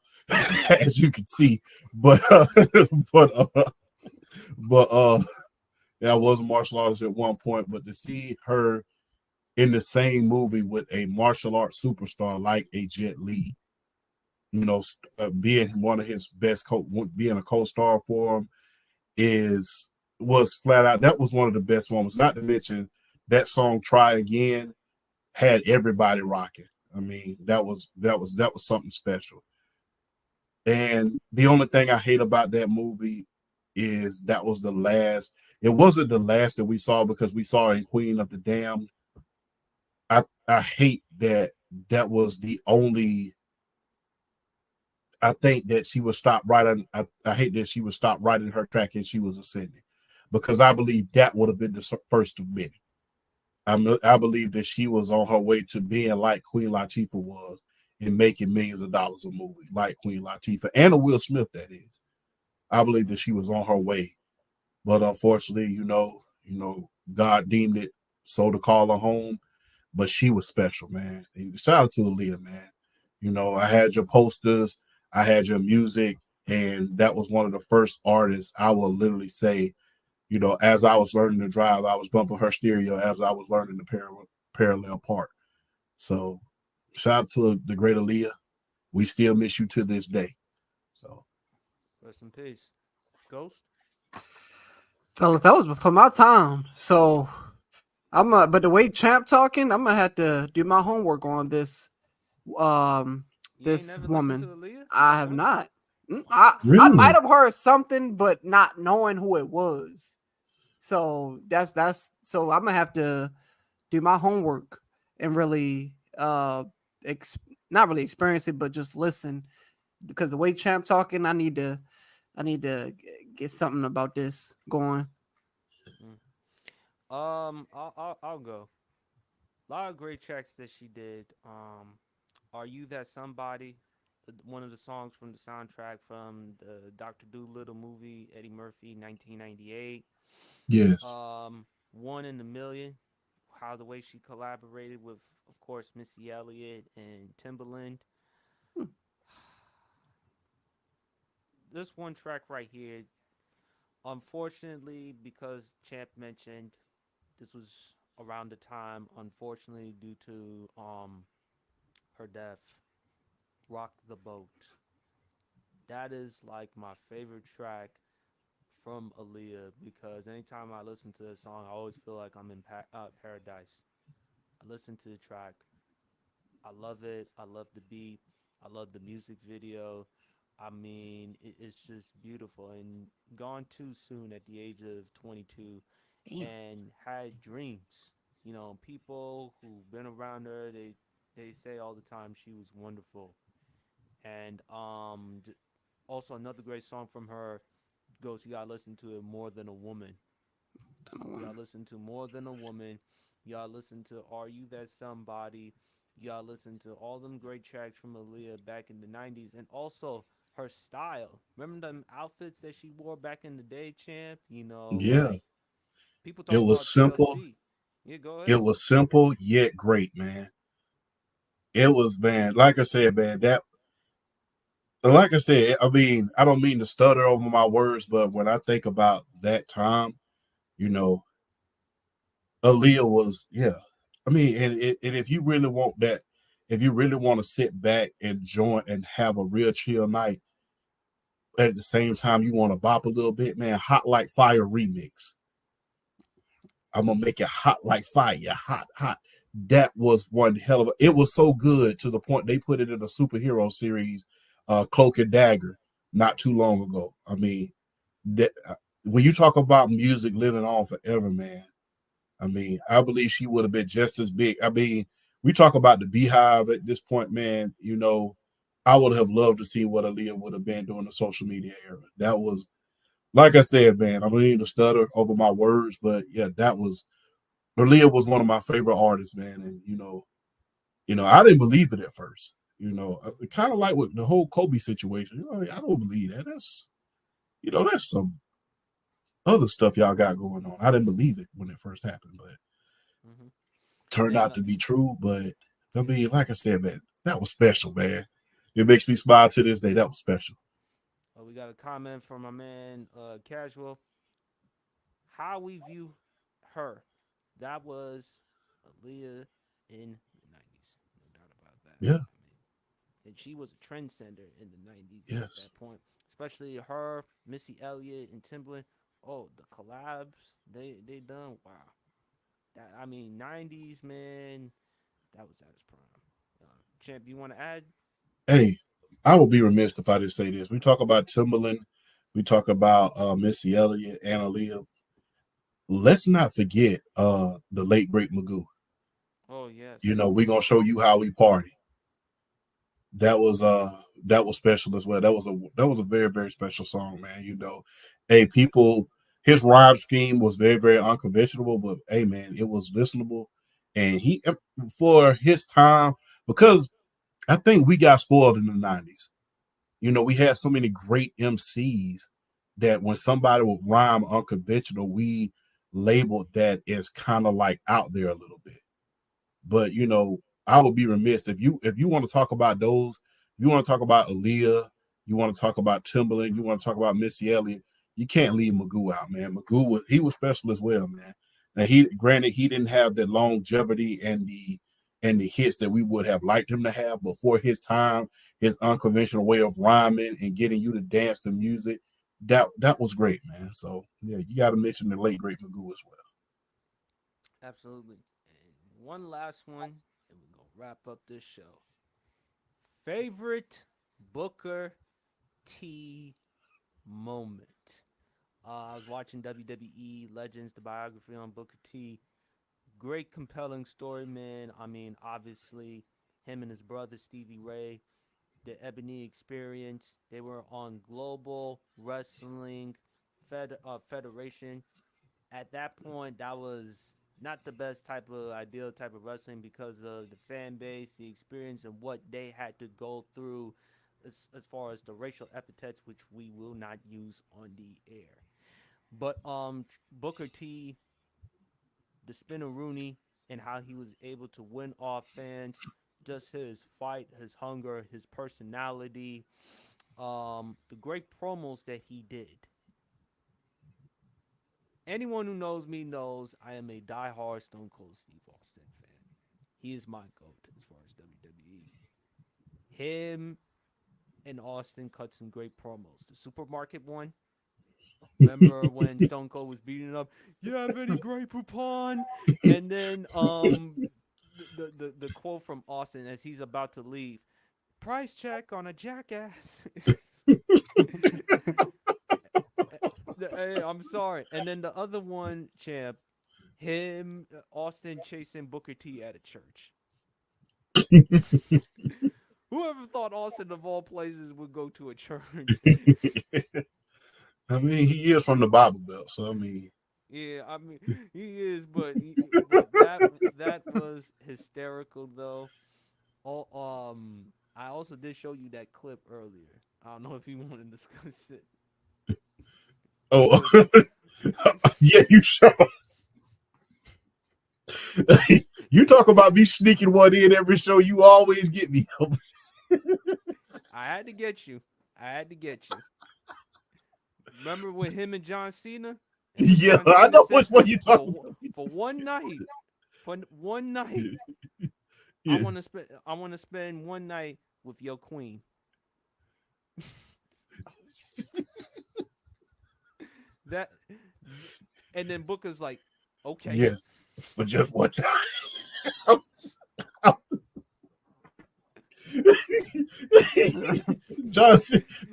as you can see, but but yeah, I was a martial artist at one point. But to see her in the same movie with a martial arts superstar like a Jet Li, being one of his best being a co-star for him, was flat out, that was one of the best moments. Not to mention that song "Try Again" had everybody rocking. I mean, that was something special. And the only thing I hate about that movie is that was the last. It wasn't the last that we saw, because we saw in Queen of the Damned. I hate that that was the only. I think that she would stop right on. I hate that she would stop right in her track and she was ascending, because I believe that would have been the first of many. I believe that she was on her way to being like Queen Latifah was, and making millions of dollars a movie like Queen Latifah, and a Will Smith, that is. I believe that she was on her way, but unfortunately, God deemed it so to call her home. But she was special, man. And shout out to Aaliyah, man. I had your posters, I had your music, and that was one of the first artists I will literally say, as I was learning to drive, I was bumping her stereo as I was learning the parallel park. So shout out to the great Aaliyah. We still miss you to this day. So Rest in peace. Ghost? Fellas, that was before my time. So but the way Champ talking, I'm gonna have to do my homework on um You ain't this never listened to woman. Aaliyah? I Not have once? not. What? I might really, have heard something, but not knowing who it was. So that's so I'm gonna have to do my homework and really not really experience it, but just listen, because the way Champ talking, I need to get something about this going. Mm. I'll go. A lot of great tracks that she did. Are You That Somebody? One of the songs from the soundtrack from the Dr. Doolittle movie, Eddie Murphy, 1998. Yes. One in a Million. How the way she collaborated with, of course, Missy Elliott and Timbaland. This one track right here, unfortunately, because Champ mentioned this was around the time, unfortunately, due to her death, Rock the Boat. That is like my favorite track from Aaliyah because anytime I listen to this song, I always feel like I'm in paradise. I listen to the track, I love it. I love the beat. I love the music video. I mean, it's just beautiful. And gone too soon at the age of 22 Damn. and had dreams. You know, people who've been around her, they say all the time she was wonderful. And also another great song from her goes, you gotta listen to it, More Than a Woman. Y'all listen to More Than a Woman. Y'all listen to Are You That Somebody. Y'all listen to all them great tracks from Aaliyah back in the 90s. And also her style. Remember them outfits that she wore back in the day, champ? You know, Yeah. like people It talk was about simple. TLC. Yeah, go It ahead. was simple yet great, man. It was, man. Like I said, man. That like I said, I mean, I don't mean to stutter over my words, but when I think about that time, you know, Aaliyah was, yeah. I mean, and if you really want that, if you really want to sit back and join and have a real chill night, at the same time you want to bop a little bit, man, Hot Like Fire remix. I'm gonna make it hot like fire, hot, hot. That was one hell of a. It was so good to the point they put it in a superhero series, Cloak and Dagger, not too long ago. I mean, that, when you talk about music living on forever, man. I mean, I believe she would have been just as big. I mean, we talk about the Beehive at this point, man. You know, I would have loved to see what Aaliyah would have been during the social media era. That was, like I said, man. I don't need to stutter over my words, but yeah, that was Aaliyah was one of my favorite artists, man. And I didn't believe it at first. Kind of like with the whole Kobe situation. I don't believe that. That's some other stuff y'all got going on. I didn't believe it when it first happened, but Hmm. turned And out to be true. But I mean, like I said, man, that was special, man. It makes me smile to this day. That was special. we got a comment from my man, Casual. How we view her. That was Aaliyah in the 90s. No doubt about that. Yeah. I mean, and she was a trendsetter in the 90s at Yes. that point. Especially her, Missy Elliott, and Timbaland. Oh, the collabs they done. Wow. That I mean, 90s man. That was at its prime. Champ, you want to add? Hey, I would be remiss if I didn't say this. We talk about Timberland. We talk about Missy Elliott, Aaliyah. Let's not forget the late great Magoo. Oh yes. We're gonna show you how we party. That was special as well. That was a very, very special song, man. Hey, people, his rhyme scheme was very, very unconventional, but hey, man, it was listenable. And he, for his time, because I think we got spoiled in the 90s. We had so many great MCs that when somebody would rhyme unconventional, we labeled that as kind of like out there a little bit. But I would be remiss if you want to talk about those. If you want to talk about Aaliyah, you want to talk about Timberland, you want to talk about Missy Elliott. You can't leave Magoo out, man. He was special as well, man. Now he didn't have the longevity and the hits that we would have liked him to have, but for his time, his unconventional way of rhyming and getting you to dance to music, that was great, man. So yeah, you got to mention the late great Magoo as well. Absolutely. And one last one, and we're gonna wrap up this show. Favorite Booker T moment. I was watching WWE Legends, the biography on Booker T. Great, compelling story, man. I mean, obviously, him and his brother Stevie Ray, the Ebony Experience. They were on Global Wrestling Federation. At that point, that was not the best type of ideal type of wrestling because of the fan base, the experience, and what they had to go through as far as the racial epithets, which we will not use on the air. But Booker T, the Spinneroonie, and how he was able to win off fans, just his fight, his hunger, his personality, the great promos that he did. Anyone who knows me knows I am a diehard Stone Cold Steve Austin fan. He is my GOAT as far as WWE. Him and Austin cut some great promos. The supermarket one. Remember when Stone Cold was beating up, "You have any Grey Poupon?" And then the quote from Austin as he's about to leave, "Price check on a jackass." Hey, I'm sorry. And then the other one, champ, him, Austin chasing Booker T at a church. Whoever thought Austin of all places would go to a church? I mean, he is from the Bible Belt, so I mean, Yeah, I mean he is, but that was hysterical though. Oh, I also did show you that clip earlier. I don't know if you want to discuss it. oh, yeah, you sure? You talk about me sneaking one in every show. You always get me. I had to get you. I had to get you. Remember with him and John Cena? And when Yeah, John I Cena know said, which one you talking about. for one night, for one night, Yeah. I want to spend one night with your queen. That, and then Booker's like, okay. Yeah, but just one time. John,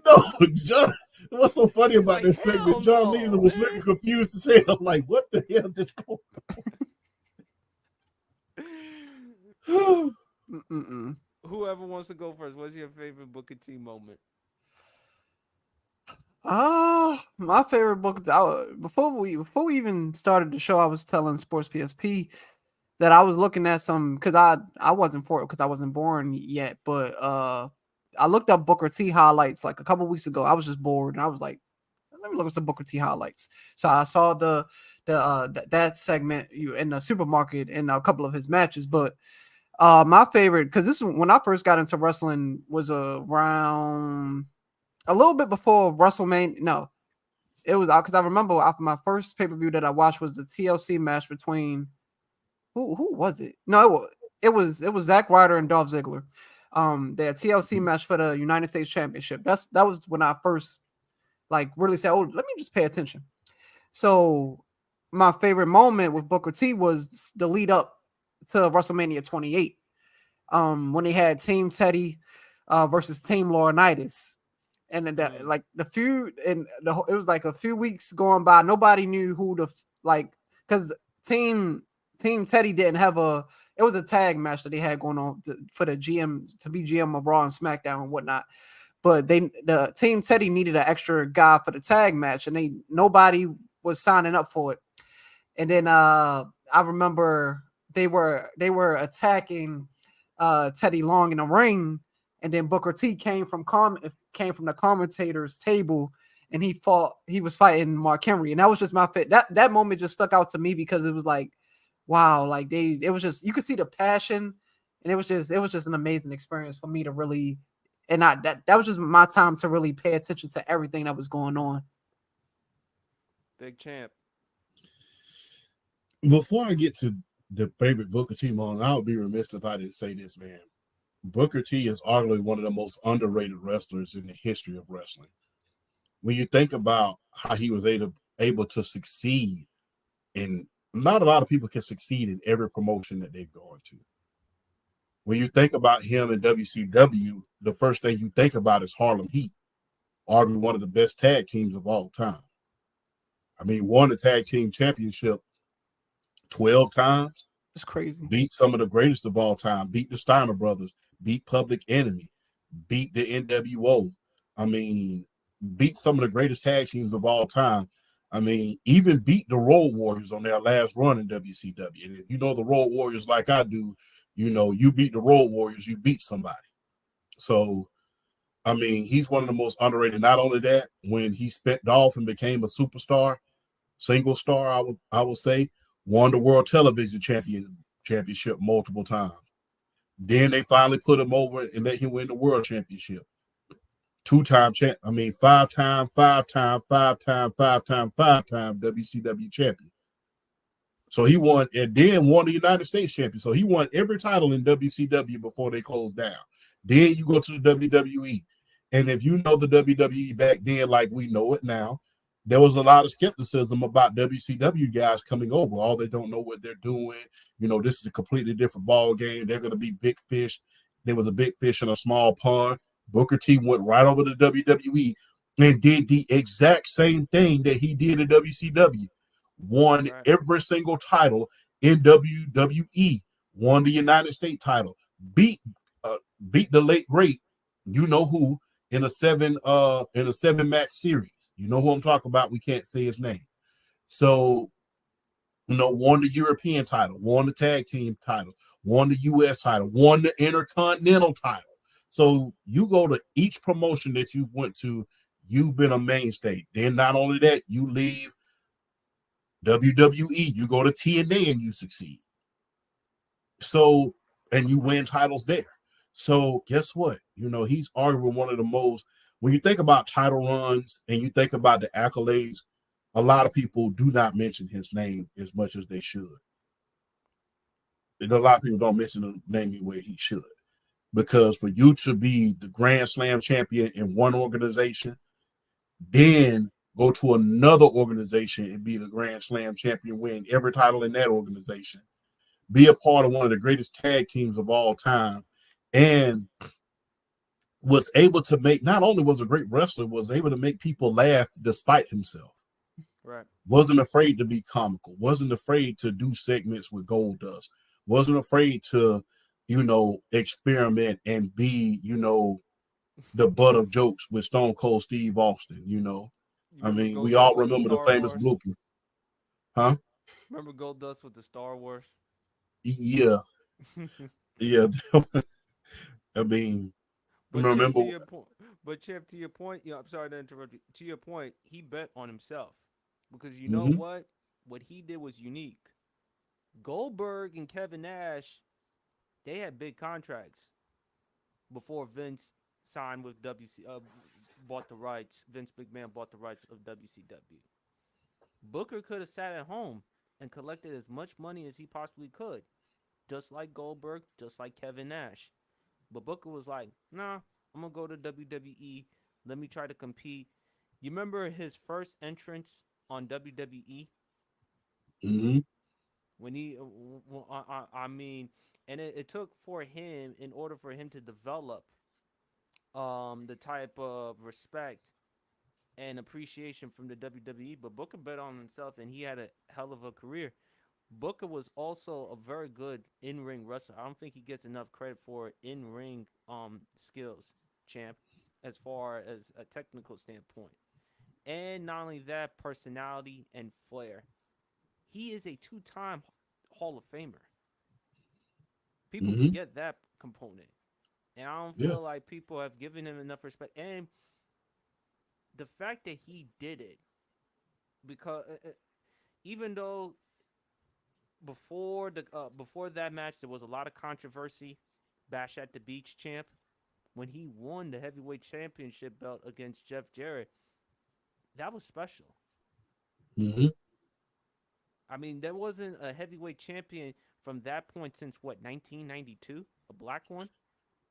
no, John. What's so funny He's about like, this hell segment? John no, Cena was man. looking confused as hell. I'm like, what the hell just going Mm-mm. Whoever wants to go first, what's your favorite Booker T moment? My favorite book. Before we even started the show, I was telling Sportspsp that I was looking at some because I wasn't for it because I wasn't born yet. But I looked up Booker T highlights like a couple weeks ago. I was just bored and I was like, let me look at some Booker T highlights. So I saw that segment in the supermarket in a couple of his matches. But my favorite because this when I first got into wrestling was around a little bit before WrestleMania. No, it was because I remember after my first pay per view that I watched was the TLC match between who was it? No, it was Zack Ryder and Dolph Ziggler. Their TLC match for the United States Championship. That was when I first like really said, "Oh, let me just pay attention." So my favorite moment with Booker T was the lead up to WrestleMania 28. When they had Team Teddy versus Team Laurinaitis. And then like the feud and it was like a few weeks going by. Nobody knew who like because Team Teddy didn't have it was a tag match that they had going on for the GM to be GM of Raw and SmackDown and whatnot. But the Team Teddy needed an extra guy for the tag match, and nobody was signing up for it. And then I remember they were attacking Teddy Long in the ring, and then Booker T came from the commentators table, and he was fighting Mark Henry, and that was just my fit. That moment just stuck out to me because it was like, wow, like it was just you could see the passion, and it was just an amazing experience for me to really, and that was just my time to really pay attention to everything that was going on. Big champ. Before I get to the favorite Booker T moment, I would be remiss if I didn't say this, man. Booker T is arguably one of the most underrated wrestlers in the history of wrestling. When you think about how he was able to succeed, and not a lot of people can succeed in every promotion that they go into. When you think about him in WCW, the first thing you think about is Harlem Heat, arguably one of the best tag teams of all time. I mean, won the tag team championship 12 times, It's crazy. beat some of the greatest of all time, beat the Steiner brothers, beat Public Enemy, beat the NWO. I mean, beat some of the greatest tag teams of all time. I mean, even beat the Road Warriors on their last run in WCW. And if you know the Road Warriors like I do, you know, you beat the Road Warriors, you beat somebody. So, I mean, he's one of the most underrated. Not only that, when he spent off and became a superstar, single star, I would say, won the World Television Championship multiple times. Then they finally put him over and let him win the World Championship. Two-time champ. I mean, five-time WCW champion. So he won, and then won the United States champion. So he won every title in WCW before they closed down. Then you go to the WWE. And if you know the WWE back then, like we know it now, there was a lot of skepticism about WCW guys coming over. Oh, they don't know what they're doing. You know, this is a completely different ball game. They're going to be big fish. There was a big fish in a small pond. Booker T went right over to WWE and did the exact same thing that he did in WCW. Won every single title in WWE. Won the United States title. Beat the late great, you know who, in a seven match series. You know who I'm talking about. We can't say his name. So, you know, won the European title, won the tag team title, won the U.S. title, won the Intercontinental title. So you go to each promotion that you went to, you've been a mainstay. Then not only that, you leave WWE, you go to TNA and you succeed. So, and you win titles there. So guess what? You know, he's arguably one of the most, when you think about title runs and you think about the accolades, a lot of people do not mention his name as much as they should. And a lot of people don't mention the name where he should. Because for you to be the Grand Slam champion in one organization, then go to another organization and be the Grand Slam champion, win every title in that organization, be a part of one of the greatest tag teams of all time, and was able to make, not only was a great wrestler, was able to make people laugh despite himself. Right. Wasn't afraid to be comical. Wasn't afraid to do segments with Goldust. Wasn't afraid to, you know, experiment and be, you know, the butt of jokes with Stone Cold Steve Austin, you know. I mean, we all remember the famous blooper. Huh? Remember Goldust with the Star Wars? Yeah. Yeah. I mean, But remember. Chip, to your point, I'm sorry to interrupt you. To your point, he bet on himself. Because you know what? What he did was unique. Goldberg and Kevin Nash, they had big contracts before Vince signed with bought the rights. Vince McMahon bought the rights of WCW. Booker could have sat at home and collected as much money as he possibly could, just like Goldberg, just like Kevin Nash. But Booker was like, nah, I'm going to go to WWE. Let me try to compete. You remember his first entrance on WWE? Mm-hmm. When he, I mean, and it took for him, in order for him to develop the type of respect and appreciation from the WWE. But Booker bet on himself, and he had a hell of a career. Booker was also a very good in-ring wrestler. I don't think he gets enough credit for in-ring skills, champ, as far as a technical standpoint. And not only that, personality and flair. He is a two-time Hall of Famer. People forget that component. And I don't feel like people have given him enough respect. And the fact that he did it, because even though before that match there was a lot of controversy, Bash at the Beach champ, when he won the heavyweight championship belt against Jeff Jarrett, that was special. I mean, there wasn't a heavyweight champion from that point since what, 1992, a black one.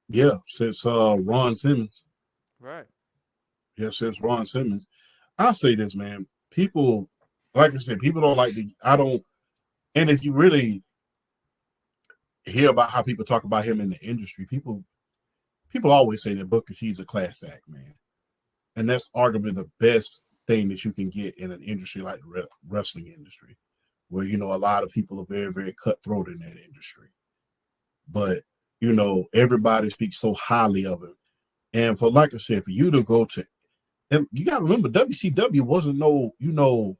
Yeah, since Ron Simmons. Right. Yeah, since Ron Simmons. I'll say this, man. People, like I said, people don't like I don't. And if you really hear about how people talk about him in the industry, people always say that Booker T is a class act, man. And that's arguably the best thing that you can get in an industry like the wrestling industry, where, you know, a lot of people are very, very cutthroat in that industry. But, you know, everybody speaks so highly of him. And for, like I said, for you to go to, and you got to remember, WCW wasn't no, you know,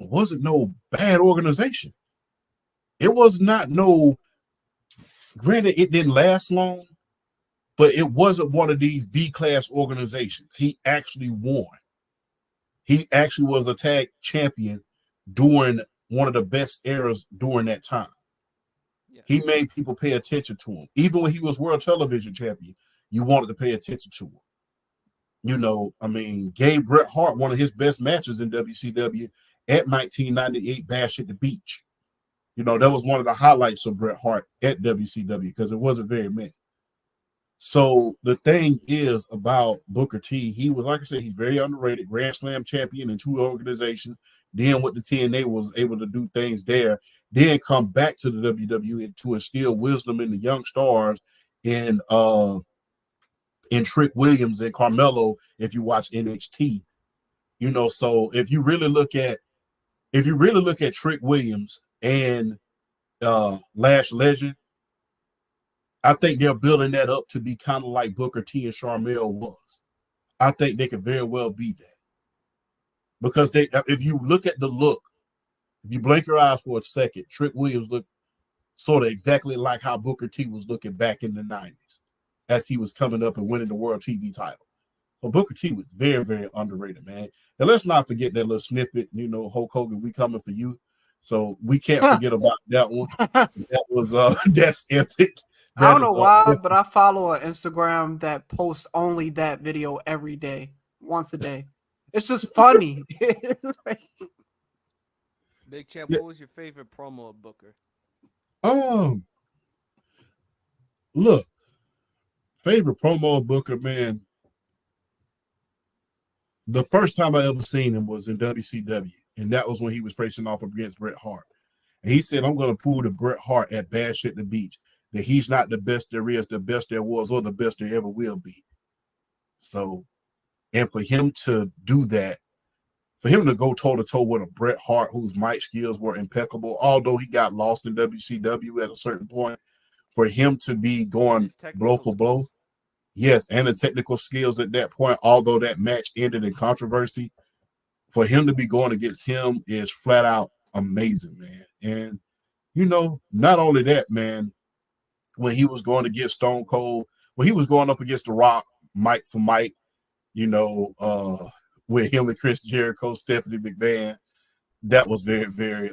wasn't no bad organization. It was not no. Granted, it didn't last long, but it wasn't one of these B class organizations. He actually won. He actually was a tag champion during one of the best eras during that time. Yeah. He made people pay attention to him. Even when he was world television champion, you wanted to pay attention to him. You know, I mean, gave Bret Hart one of his best matches in WCW at 1998 Bash at the Beach. You know, that was one of the highlights of Bret Hart at WCW because it wasn't very many. So the thing is about Booker T, he was, like I said, he's very underrated, Grand Slam champion in two organizations. Then with the TNA was able to do things there. Then come back to the WWE to instill wisdom in the young stars in Trick Williams and Carmelo. If you watch NXT, you know, so if you really look at Trick Williams and Lash Legend, I think they're building that up to be kind of like Booker T and Sharmell was. I think they could very well be that because if you look at the look, if you blink your eyes for a second, Trick Williams looked sort of exactly like how Booker T was looking back in the 90s as he was coming up and winning the World TV title. So Booker T was very, very underrated, man. And let's not forget that little snippet, you know, Hulk Hogan, we coming for you. So we can't forget about that one. That was that's epic. I That don't is know why, epic. but I follow an Instagram that posts only that video every day, once a day. It's just funny. Big Champ, Yeah. what was your favorite promo of Booker? Um, look, favorite promo of Booker, man. The first time I ever seen him was in WCW, and that was when he was facing off against Bret Hart. And he said, I'm going to prove to Bret Hart at Bash at the Beach that he's not the best there is, the best there was, or the best there ever will be. So, and for him to do that, for him to go toe to toe with a Bret Hart whose mic skills were impeccable, although he got lost in WCW at a certain point, for him to be And going his blow technical for blow, skills. yes, and the technical skills at that point, although that match ended in controversy, for him to be going against him is flat out amazing, man. And you know, not only that, man, when he was going against Stone Cold, when he was going up against The Rock, Mike for Mike, you know, with him and Chris Jericho, Stephanie McMahon, that was very, very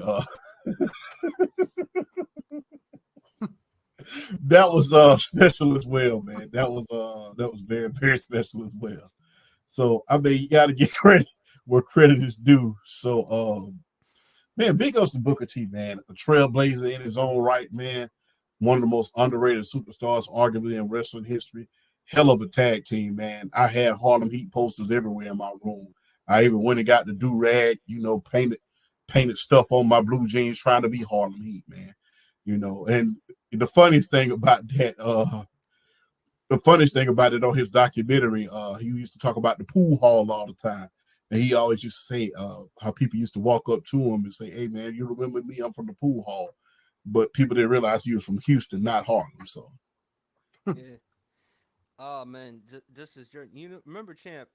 that was special as well, man. That was very, very special as well. So I mean you gotta give credit where credit is due. So man, big ups to Booker T, man. A trailblazer in his own right, man. One of the most underrated superstars, arguably in wrestling history. Hell of a tag team, man. I had Harlem Heat posters everywhere in my room. I even went and got the do rag, you know, painted stuff on my blue jeans, trying to be Harlem Heat, man. You know, and the funniest thing about that, the funniest thing about it on his documentary, he used to talk about the pool hall all the time. And he always used to say how people used to walk up to him and say, "Hey, man, you remember me? I'm from the pool hall." But people didn't realize he was from Houston, not Harlem. So, Yeah. Oh man, just his journey. You know, remember Champ?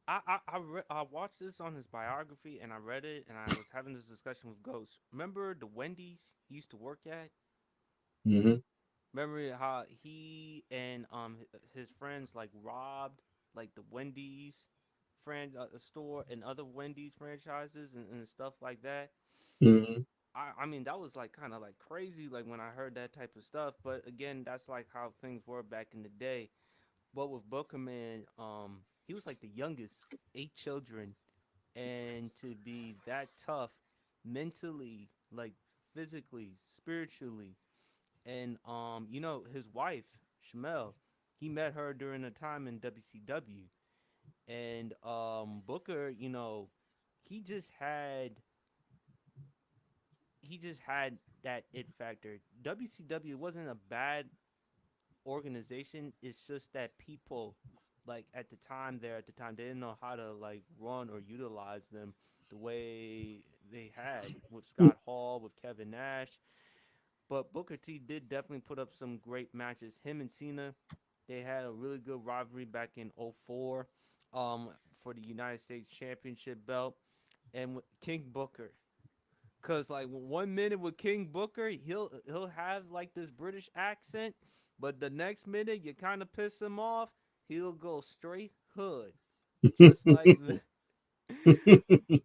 I watched this on his biography and I read it and I was having this discussion with Ghost. Remember the Wendy's he used to work at? mm-hmm, Remember how he and his friends like robbed like the Wendy's store and other Wendy's franchises and stuff like that. mm-hmm. I mean that was like kind of like crazy like when I heard that type of stuff. But again, that's like how things were back in the day. But with Booker, man, he was like the youngest, 8 children, and to be that tough, mentally, like physically, spiritually, and you know, his wife, Shamel, he met her during a time in WCW, and Booker, you know, he just had he just had that it factor. WCW wasn't a bad organization. It's just that people, like at the time there, at the time, they didn't know how to like run or utilize them the way they had with Scott Hall, with Kevin Nash. But Booker T did definitely put up some great matches. Him and Cena, they had a really good rivalry back in '04 for the United States Championship belt. and King Booker. Cause like 1 minute with King Booker, he'll have like this British accent, but the next minute you kind of piss him off, he'll go straight hood, just like.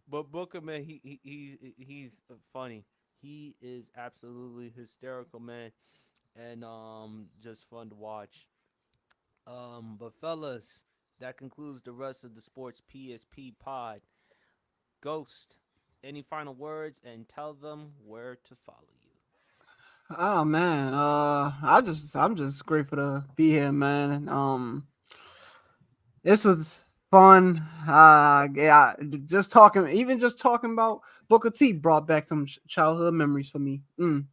But Booker, man, he's funny. He is absolutely hysterical, man, and just fun to watch. But fellas, that concludes the rest of the Sports PSP pod. Ghost, any final words and tell them where to follow you. Oh man, I'm just grateful to be here, man. This was fun. Yeah, just talking about Booker T brought back some childhood memories for me. I'm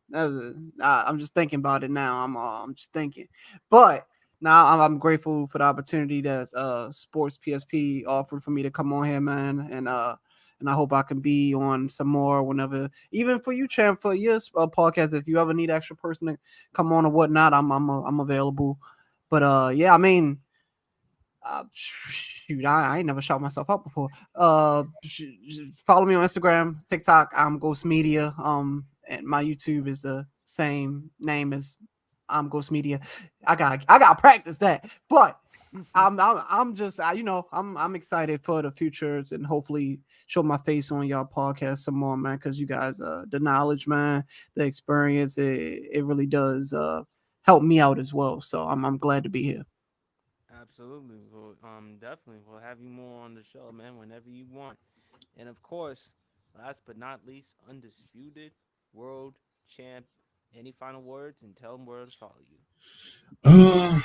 just thinking about it now. I'm just thinking, but now I'm grateful for the opportunity that Sports PSP offered for me to come on here, man, and I hope I can be on some more whenever, even for you, champ, for your podcast. If you ever need an extra person to come on or whatnot, I'm available. But yeah, I mean, shoot, I ain't never shot myself out before. Follow me on Instagram, TikTok. I'm Ghost Media. And my YouTube is the same name as I'm Ghost Media. I got to practice that, but I'm just I'm excited for the futures and hopefully show my face on y'all podcast some more, man. Because you guys, the knowledge, man, the experience, it really does help me out as well. So I'm glad to be here. Absolutely. Well, definitely. We'll have you more on the show, man, whenever you want. And of course, last but not least, undisputed world champ. Any final words and tell them where to follow you. uh,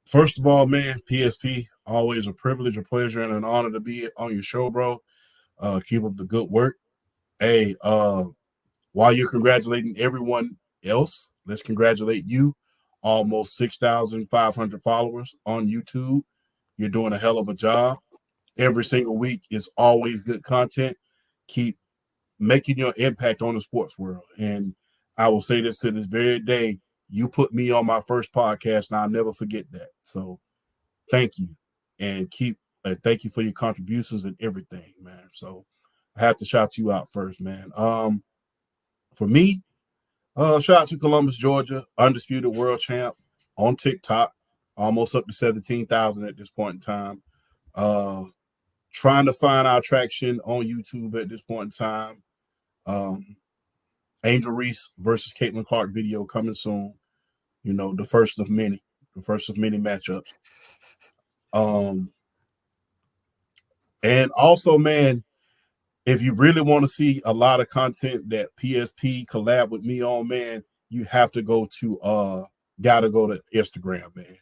First of all, man, PSP, always a privilege, a pleasure, and an honor to be on your show, bro. Keep up the good work. Hey, while you're congratulating everyone else, let's congratulate you. Almost 6,500 followers on YouTube. You're doing a hell of a job. Every single week is always good content. Keep making your impact on the sports world. And I will say this to this very day. You put me on my first podcast, and I'll never forget that. So thank you. And thank you for your contributions and everything, man. So I have to shout you out first, man. For me, shout out to Columbus, Georgia, undisputed world champ on TikTok, almost up to 17,000 at this point in time. Uh, Trying to find our traction on YouTube at this point in time. Um, Angel Reese versus Caitlin Clark video coming soon. You know, the first of many matchups. Um, and also, man, if you really want to see a lot of content that PSP collab with me on, man, you have to gotta go to Instagram, man.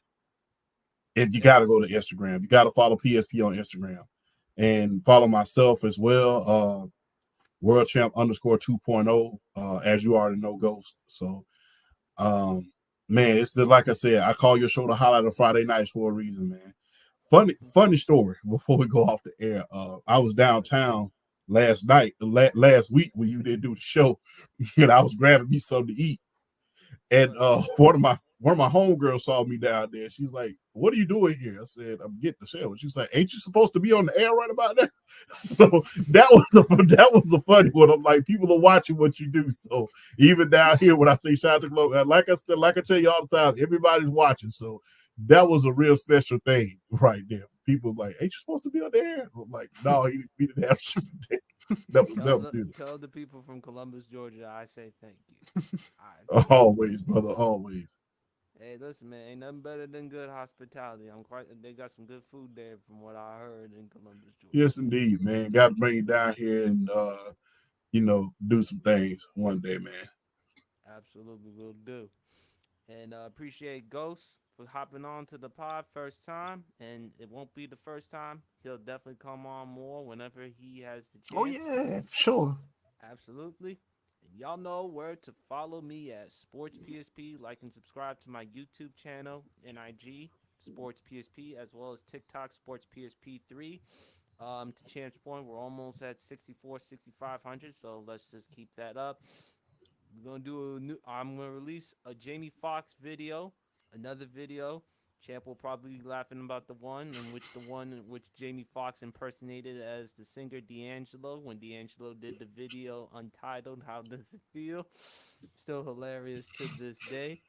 If you gotta Yes. go to Instagram, you gotta follow PSP on Instagram and follow myself as well. World Champ underscore 2.0, as you already know, Ghost. So, um, man, it's just like I said, I call your show the highlight of Friday nights for a reason, man. Funny story before we go off the air. I was downtown last week when you didn't do the show, and I was grabbing me something to eat. And Right. one of my homegirls saw me down there. She's like, "What are you doing here?" I said, "I'm getting the sandwich." She's like, "Ain't you supposed to be on the air right about now?" So that was a funny one. I'm like, people are watching what you do. So even down here, when I say shout out to Glow, like I said, like I tell you all the time, everybody's watching. So that was a real special thing right there. People like, "Ain't you supposed to be on the air?" I'm like, "No, we didn't have to." That was good. Tell the people from Columbus, Georgia, I say thank you. I Always, brother, always. Hey, listen, man, ain't nothing better than good hospitality. They got some good food there, from what I heard in Columbus, Georgia. Yes, indeed, man. Got to bring you down here and do some things one day, man. Absolutely, will do. And appreciate Ghost for hopping on to the pod first time. And it won't be the first time. He'll definitely come on more whenever he has the Oh chance. yeah, sure. Absolutely. And y'all know where to follow me at Sports PSP. Like and subscribe to my YouTube channel and IG, Sports PSP, as well as TikTok, Sports PSP3. To Champ's point, we're almost at 64, 6,500. So let's just keep that up. I'm gonna release a Jamie Foxx video, another video. Champ will probably be laughing about the one in which Jamie Foxx impersonated as the singer D'Angelo when D'Angelo did the video Untitled. How does it feel? Still hilarious to this day.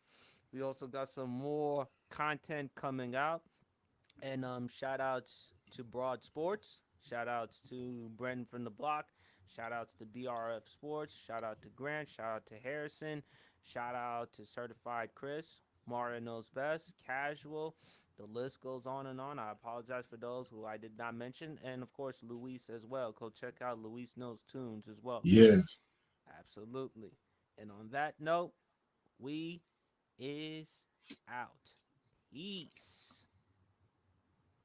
We also got some more content coming out. And shout outs to Broad Sports. Shout outs to Brendan from the Block. Shout outs to BRF Sports. Shout out to Grant. Shout out to Harrison. Shout out to Certified Chris. Mario Knows Best. Casual. The list goes on and on. I apologize for those who I did not mention. And of course, Luis as well. Go check out Luis Knows Tunes as well. Yes. Absolutely. And on that note, we is out. Peace.